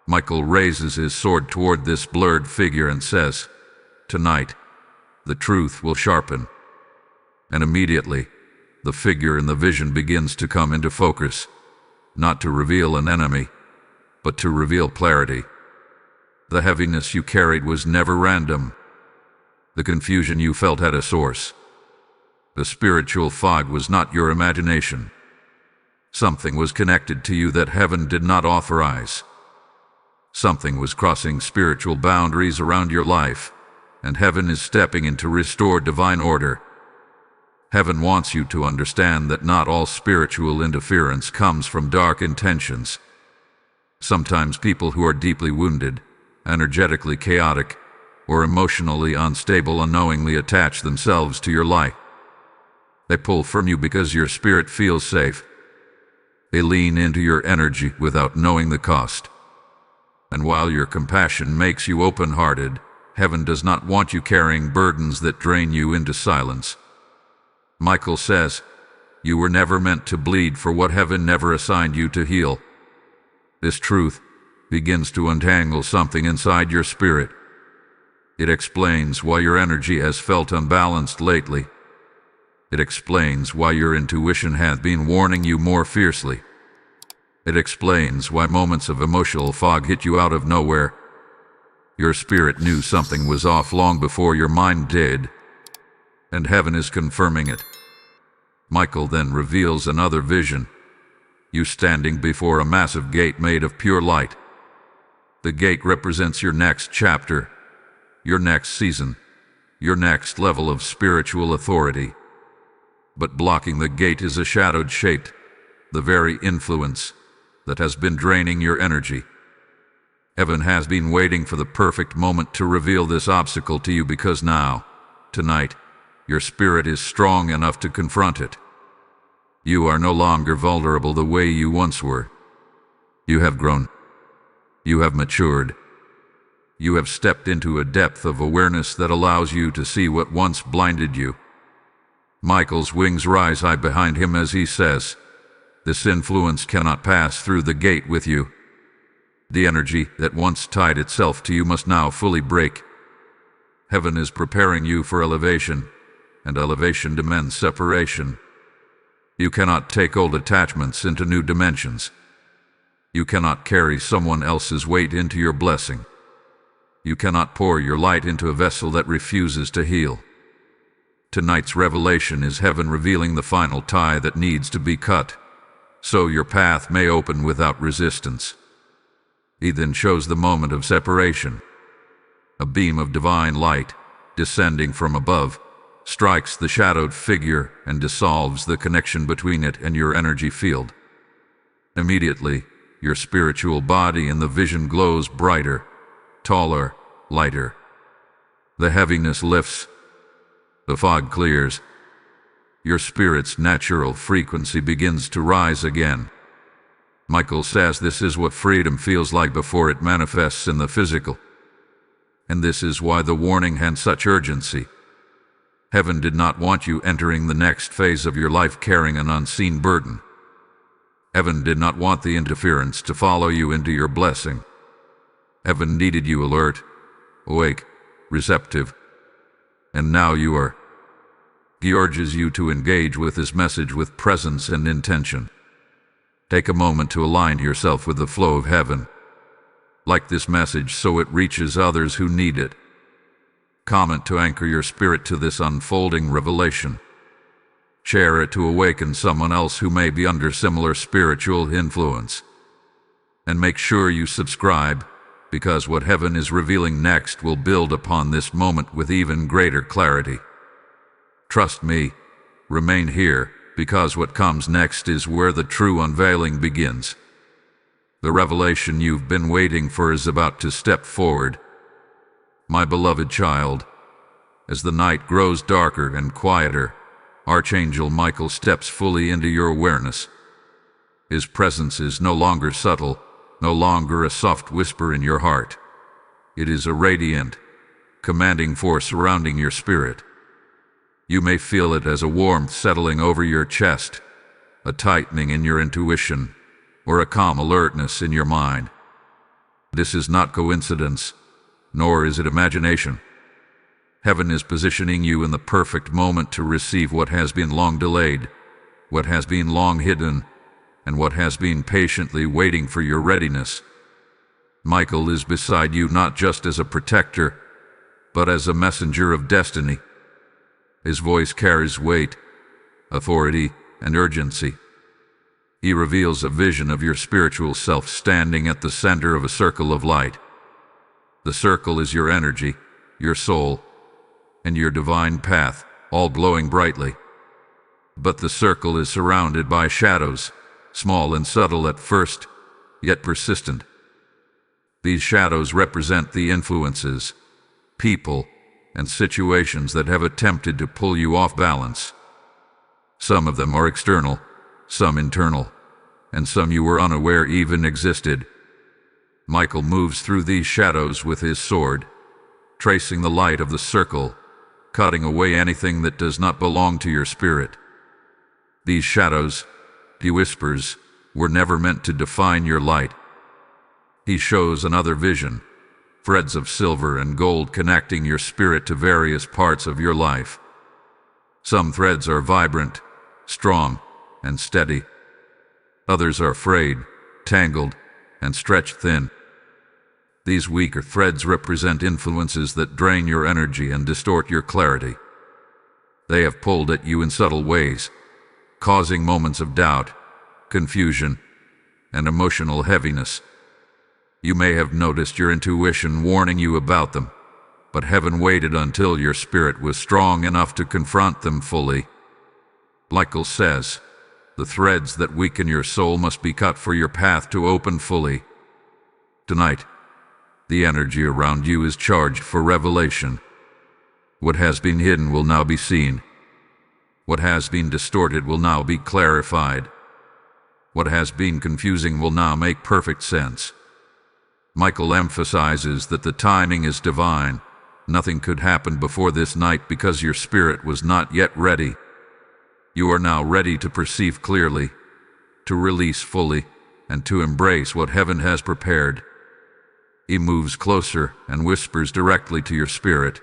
Speaker 1: Michael raises his sword toward this blurred figure and says, "Tonight, the truth will sharpen." And immediately, the figure in the vision begins to come into focus, not to reveal an enemy, but to reveal clarity. The heaviness you carried was never random. The confusion you felt had a source. The spiritual fog was not your imagination. Something was connected to you that heaven did not authorize. Something was crossing spiritual boundaries around your life, and heaven is stepping in to restore divine order. Heaven wants you to understand that not all spiritual interference comes from dark intentions. Sometimes people who are deeply wounded, energetically chaotic, or emotionally unstable unknowingly attach themselves to your light. They pull from you because your spirit feels safe. They lean into your energy without knowing the cost. And while your compassion makes you open-hearted, heaven does not want you carrying burdens that drain you into silence. Michael says, You were never meant to bleed for what heaven never assigned you to heal. This truth begins to untangle something inside your spirit. It explains why your energy has felt unbalanced lately. It explains why your intuition has been warning you more fiercely. It explains why moments of emotional fog hit you out of nowhere. Your spirit knew something was off long before your mind did, and heaven is confirming it. Michael then reveals another vision. You standing before a massive gate made of pure light. The gate represents your next chapter, your next season, your next level of spiritual authority. But blocking the gate is a shadowed shape, the very influence that has been draining your energy. Heaven has been waiting for the perfect moment to reveal this obstacle to you because now, tonight, your spirit is strong enough to confront it. You are no longer vulnerable the way you once were. You have grown. You have matured. You have stepped into a depth of awareness that allows you to see what once blinded you. Michael's wings rise high behind him as he says, "This influence cannot pass through the gate with you. The energy that once tied itself to you must now fully break. Heaven is preparing you for elevation, and elevation demands separation. You cannot take old attachments into new dimensions. You cannot carry someone else's weight into your blessing. You cannot pour your light into a vessel that refuses to heal. Tonight's revelation is heaven revealing the final tie that needs to be cut, so your path may open without resistance." He then shows the moment of separation. A beam of divine light, descending from above, strikes the shadowed figure and dissolves the connection between it and your energy field. Immediately, your spiritual body in the vision glows brighter, taller, lighter. The heaviness lifts. The fog clears. Your spirit's natural frequency begins to rise again. Michael says this is what freedom feels like before it manifests in the physical. And this is why the warning had such urgency. Heaven did not want you entering the next phase of your life carrying an unseen burden. Heaven did not want the interference to follow you into your blessing. Heaven needed you alert, awake, receptive. And now you are. He urges you to engage with this message with presence and intention. Take a moment to align yourself with the flow of heaven. Like this message so it reaches others who need it. Comment to anchor your spirit to this unfolding revelation. Share it to awaken someone else who may be under similar spiritual influence. And make sure you subscribe, because what heaven is revealing next will build upon this moment with even greater clarity. Trust me, remain here, because what comes next is where the true unveiling begins. The revelation you've been waiting for is about to step forward. My beloved child, as the night grows darker and quieter, Archangel Michael steps fully into your awareness. His presence is no longer subtle, no longer a soft whisper in your heart. It is a radiant, commanding force surrounding your spirit. You may feel it as a warmth settling over your chest, a tightening in your intuition, or a calm alertness in your mind. This is not coincidence, nor is it imagination. Heaven is positioning you in the perfect moment to receive what has been long delayed, what has been long hidden, and what has been patiently waiting for your readiness. Michael is beside you not just as a protector, but as a messenger of destiny. His voice carries weight, authority, and urgency. He reveals a vision of your spiritual self standing at the center of a circle of light. The circle is your energy, your soul, and your divine path, all glowing brightly. But the circle is surrounded by shadows, small and subtle at first, yet persistent. These shadows represent the influences, people, and situations that have attempted to pull you off balance. Some of them are external, some internal, and some you were unaware even existed. Michael moves through these shadows with his sword, tracing the light of the circle, cutting away anything that does not belong to your spirit. These shadows, he whispers, were never meant to define your light. He shows another vision, threads of silver and gold connecting your spirit to various parts of your life. Some threads are vibrant, strong, and steady. Others are frayed, tangled, and stretched thin. These weaker threads represent influences that drain your energy and distort your clarity. They have pulled at you in subtle ways, causing moments of doubt, confusion, and emotional heaviness. You may have noticed your intuition warning you about them, but heaven waited until your spirit was strong enough to confront them fully. Michael says, the threads that weaken your soul must be cut for your path to open fully. Tonight, the energy around you is charged for revelation. What has been hidden will now be seen. What has been distorted will now be clarified. What has been confusing will now make perfect sense. Michael emphasizes that the timing is divine. Nothing could happen before this night because your spirit was not yet ready. You are now ready to perceive clearly, to release fully, and to embrace what heaven has prepared. He moves closer and whispers directly to your spirit.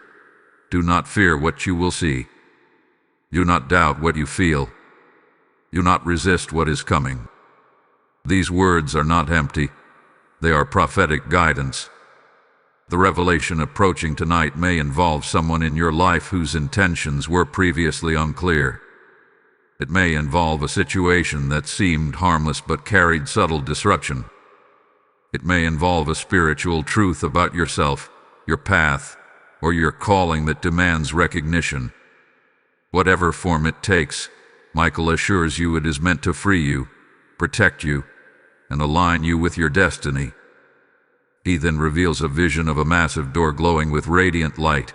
Speaker 1: Do not fear what you will see. Do not doubt what you feel. Do not resist what is coming. These words are not empty. They are prophetic guidance. The revelation approaching tonight may involve someone in your life whose intentions were previously unclear. It may involve a situation that seemed harmless but carried subtle disruption. It may involve a spiritual truth about yourself, your path, or your calling that demands recognition. Whatever form it takes, Michael assures you it is meant to free you, protect you, and align you with your destiny. He then reveals a vision of a massive door glowing with radiant light.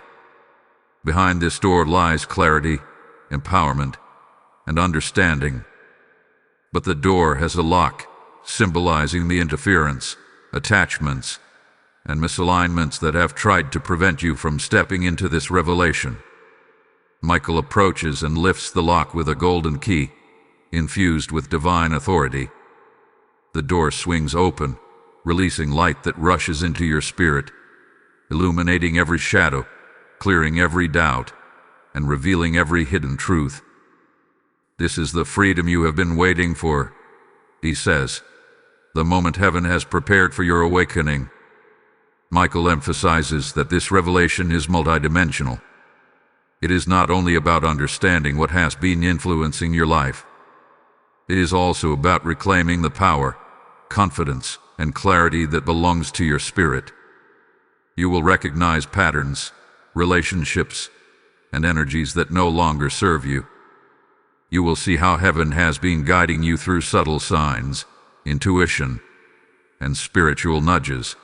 Speaker 1: Behind this door lies clarity, empowerment, and understanding. But the door has a lock, symbolizing the interference, attachments, and misalignments that have tried to prevent you from stepping into this revelation. Michael approaches and lifts the lock with a golden key, infused with divine authority. The door swings open, releasing light that rushes into your spirit, illuminating every shadow, clearing every doubt, and revealing every hidden truth. This is the freedom you have been waiting for, he says, the moment heaven has prepared for your awakening. Michael emphasizes that this revelation is multidimensional. It is not only about understanding what has been influencing your life. It is also about reclaiming the power, confidence, and clarity that belongs to your spirit. You will recognize patterns, relationships, and energies that no longer serve you. You will see how heaven has been guiding you through subtle signs, intuition, and spiritual nudges.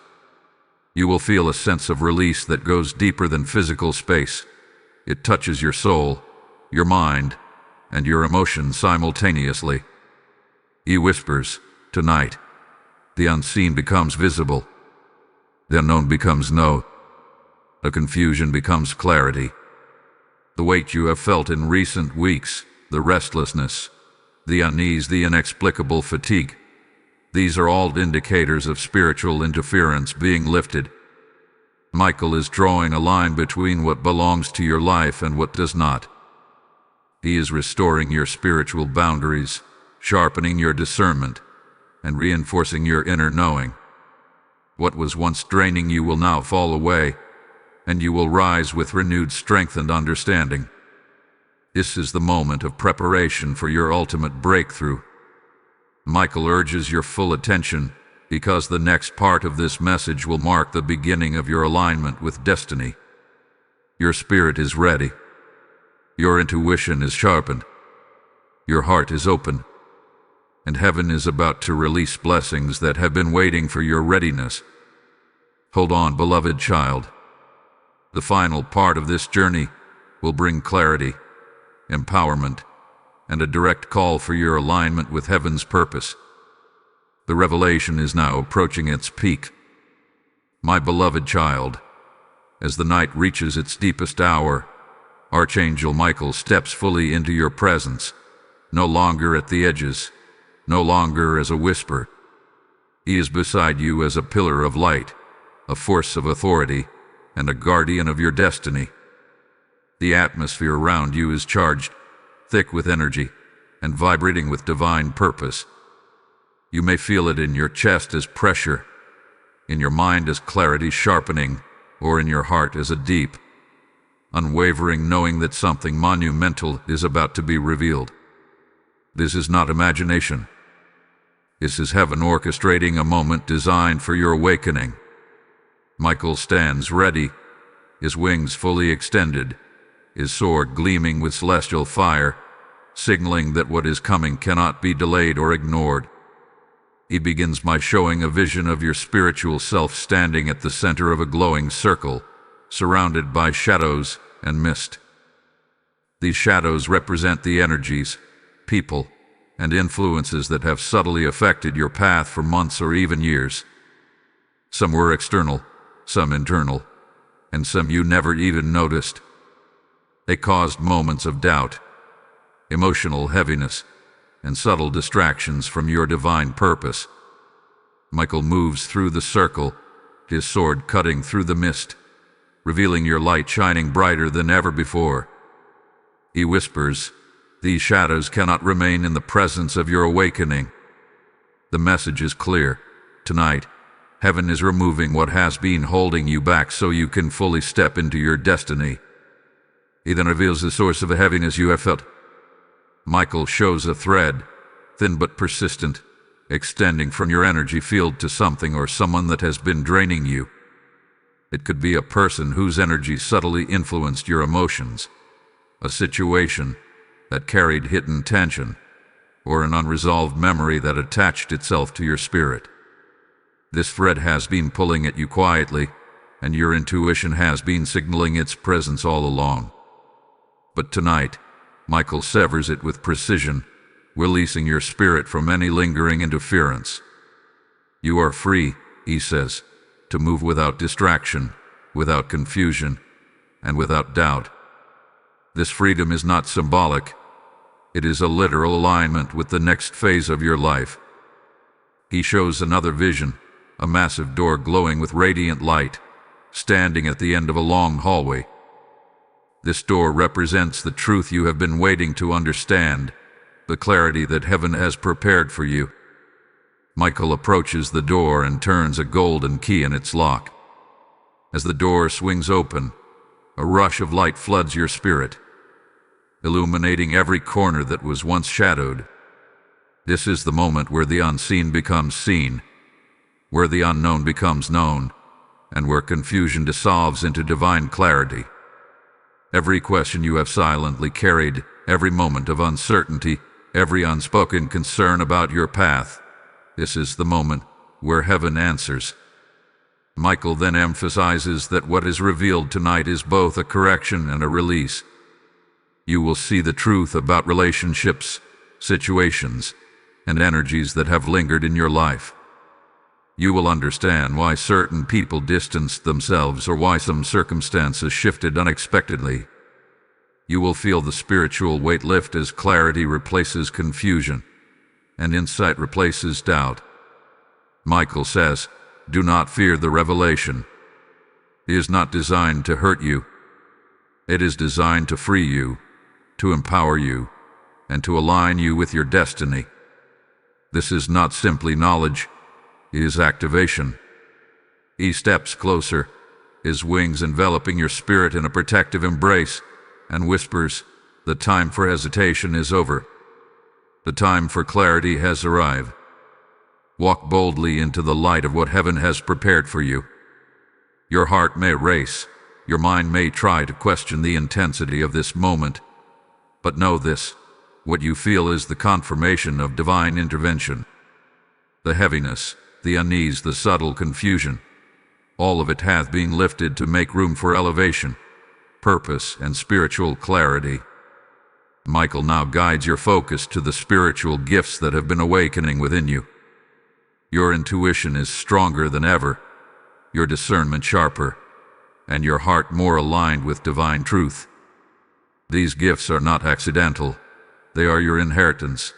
Speaker 1: You will feel a sense of release that goes deeper than physical space. It touches your soul, your mind, and your emotions simultaneously. He whispers, tonight, the unseen becomes visible. The unknown becomes known. The confusion becomes clarity. The weight you have felt in recent weeks, the restlessness, the unease, the inexplicable fatigue, these are all indicators of spiritual interference being lifted. Michael is drawing a line between what belongs to your life and what does not. He is restoring your spiritual boundaries, sharpening your discernment, and reinforcing your inner knowing. What was once draining you will now fall away, and you will rise with renewed strength and understanding. This is the moment of preparation for your ultimate breakthrough. Michael urges your full attention, because the next part of this message will mark the beginning of your alignment with destiny. Your spirit is ready. Your intuition is sharpened. Your heart is open. And heaven is about to release blessings that have been waiting for your readiness. Hold on, beloved child. The final part of this journey will bring clarity, empowerment, and a direct call for your alignment with heaven's purpose. The revelation is now approaching its peak. My beloved child, as the night reaches its deepest hour, Archangel Michael steps fully into your presence, no longer at the edges, no longer as a whisper. He is beside you as a pillar of light, a force of authority, and a guardian of your destiny. The atmosphere around you is charged, thick with energy, and vibrating with divine purpose. You may feel it in your chest as pressure, in your mind as clarity sharpening, or in your heart as a deep, unwavering knowing that something monumental is about to be revealed. This is not imagination. This is heaven orchestrating a moment designed for your awakening. Michael stands ready, his wings fully extended, his sword gleaming with celestial fire, signaling that what is coming cannot be delayed or ignored. He begins by showing a vision of your spiritual self standing at the center of a glowing circle, surrounded by shadows and mist. These shadows represent the energies, people, and influences that have subtly affected your path for months or even years. Some were external, some internal, and some you never even noticed. They caused moments of doubt, emotional heaviness, and subtle distractions from your divine purpose. Michael moves through the circle, his sword cutting through the mist, revealing your light shining brighter than ever before. He whispers, "These shadows cannot remain in the presence of your awakening." The message is clear. Tonight, heaven is removing what has been holding you back so you can fully step into your destiny. He then reveals the source of the heaviness you have felt. Michael shows a thread, thin but persistent, extending from your energy field to something or someone that has been draining you. It could be a person whose energy subtly influenced your emotions, a situation that carried hidden tension, or an unresolved memory that attached itself to your spirit. This thread has been pulling at you quietly, and your intuition has been signaling its presence all along. But tonight, Michael severs it with precision, releasing your spirit from any lingering interference. You are free, he says, to move without distraction, without confusion, and without doubt. This freedom is not symbolic. It is a literal alignment with the next phase of your life. He shows another vision, a massive door glowing with radiant light, standing at the end of a long hallway. This door represents the truth you have been waiting to understand, the clarity that heaven has prepared for you. Michael approaches the door and turns a golden key in its lock. As the door swings open, a rush of light floods your spirit, illuminating every corner that was once shadowed. This is the moment where the unseen becomes seen, where the unknown becomes known, and where confusion dissolves into divine clarity. Every question you have silently carried, every moment of uncertainty, every unspoken concern about your path, this is the moment where heaven answers. Michael then emphasizes that what is revealed tonight is both a correction and a release. You will see the truth about relationships, situations, and energies that have lingered in your life. You will understand why certain people distanced themselves or why some circumstances shifted unexpectedly. You will feel the spiritual weight lift as clarity replaces confusion and insight replaces doubt. Michael says, "Do not fear the revelation. It is not designed to hurt you. It is designed to free you, to empower you, and to align you with your destiny." This is not simply knowledge, it is activation. He steps closer, his wings enveloping your spirit in a protective embrace, and whispers, "The time for hesitation is over. The time for clarity has arrived. Walk boldly into the light of what heaven has prepared for you." Your heart may race, your mind may try to question the intensity of this moment, but know this, what you feel is the confirmation of divine intervention. The heaviness, the unease, the subtle confusion, all of it hath been lifted to make room for elevation, purpose, and spiritual clarity. Michael now guides your focus to the spiritual gifts that have been awakening within you. Your intuition is stronger than ever, your discernment sharper, and your heart more aligned with divine truth. These gifts are not accidental. They are your inheritance.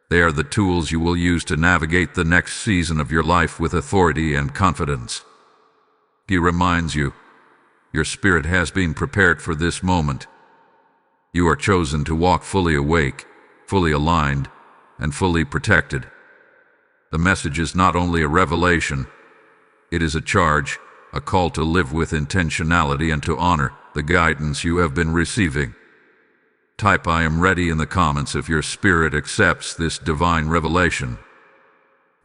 Speaker 1: They are the tools you will use to navigate the next season of your life with authority and confidence. He reminds you, your spirit has been prepared for this moment. You are chosen to walk fully awake, fully aligned, and fully protected. The message is not only a revelation, it is a charge, a call to live with intentionality and to honor the guidance you have been receiving. Type "I am ready" in the comments if your spirit accepts this divine revelation.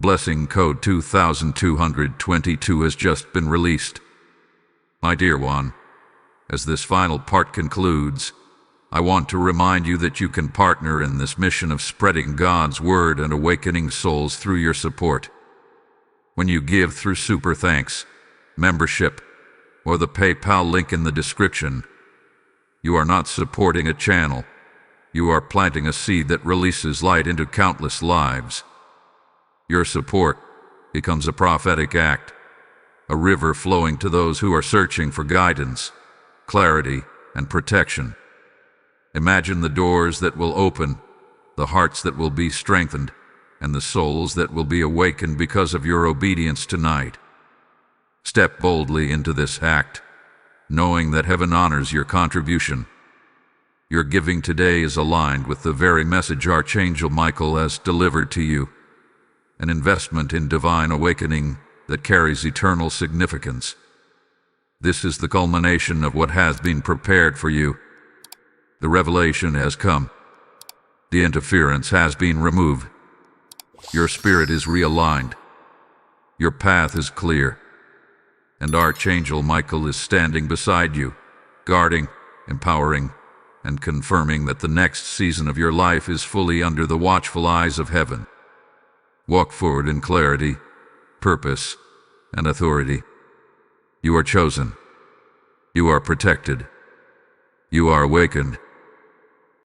Speaker 1: Blessing code 2222 has just been released. My dear one, as this final part concludes, I want to remind you that you can partner in this mission of spreading God's word and awakening souls through your support. When you give through Super Thanks, membership, or the PayPal link in the description, you are not supporting a channel. You are planting a seed that releases light into countless lives. Your support becomes a prophetic act, a river flowing to those who are searching for guidance, clarity, and protection. Imagine the doors that will open, the hearts that will be strengthened, and the souls that will be awakened because of your obedience tonight. Step boldly into this act, knowing that heaven honors your contribution. Your giving today is aligned with the very message Archangel Michael has delivered to you, an investment in divine awakening that carries eternal significance. This is the culmination of what has been prepared for you. The revelation has come. The interference has been removed. Your spirit is realigned. Your path is clear. And Archangel Michael is standing beside you, guarding, empowering, and confirming that the next season of your life is fully under the watchful eyes of heaven. Walk forward in clarity, purpose, and authority. You are chosen. You are protected. You are awakened.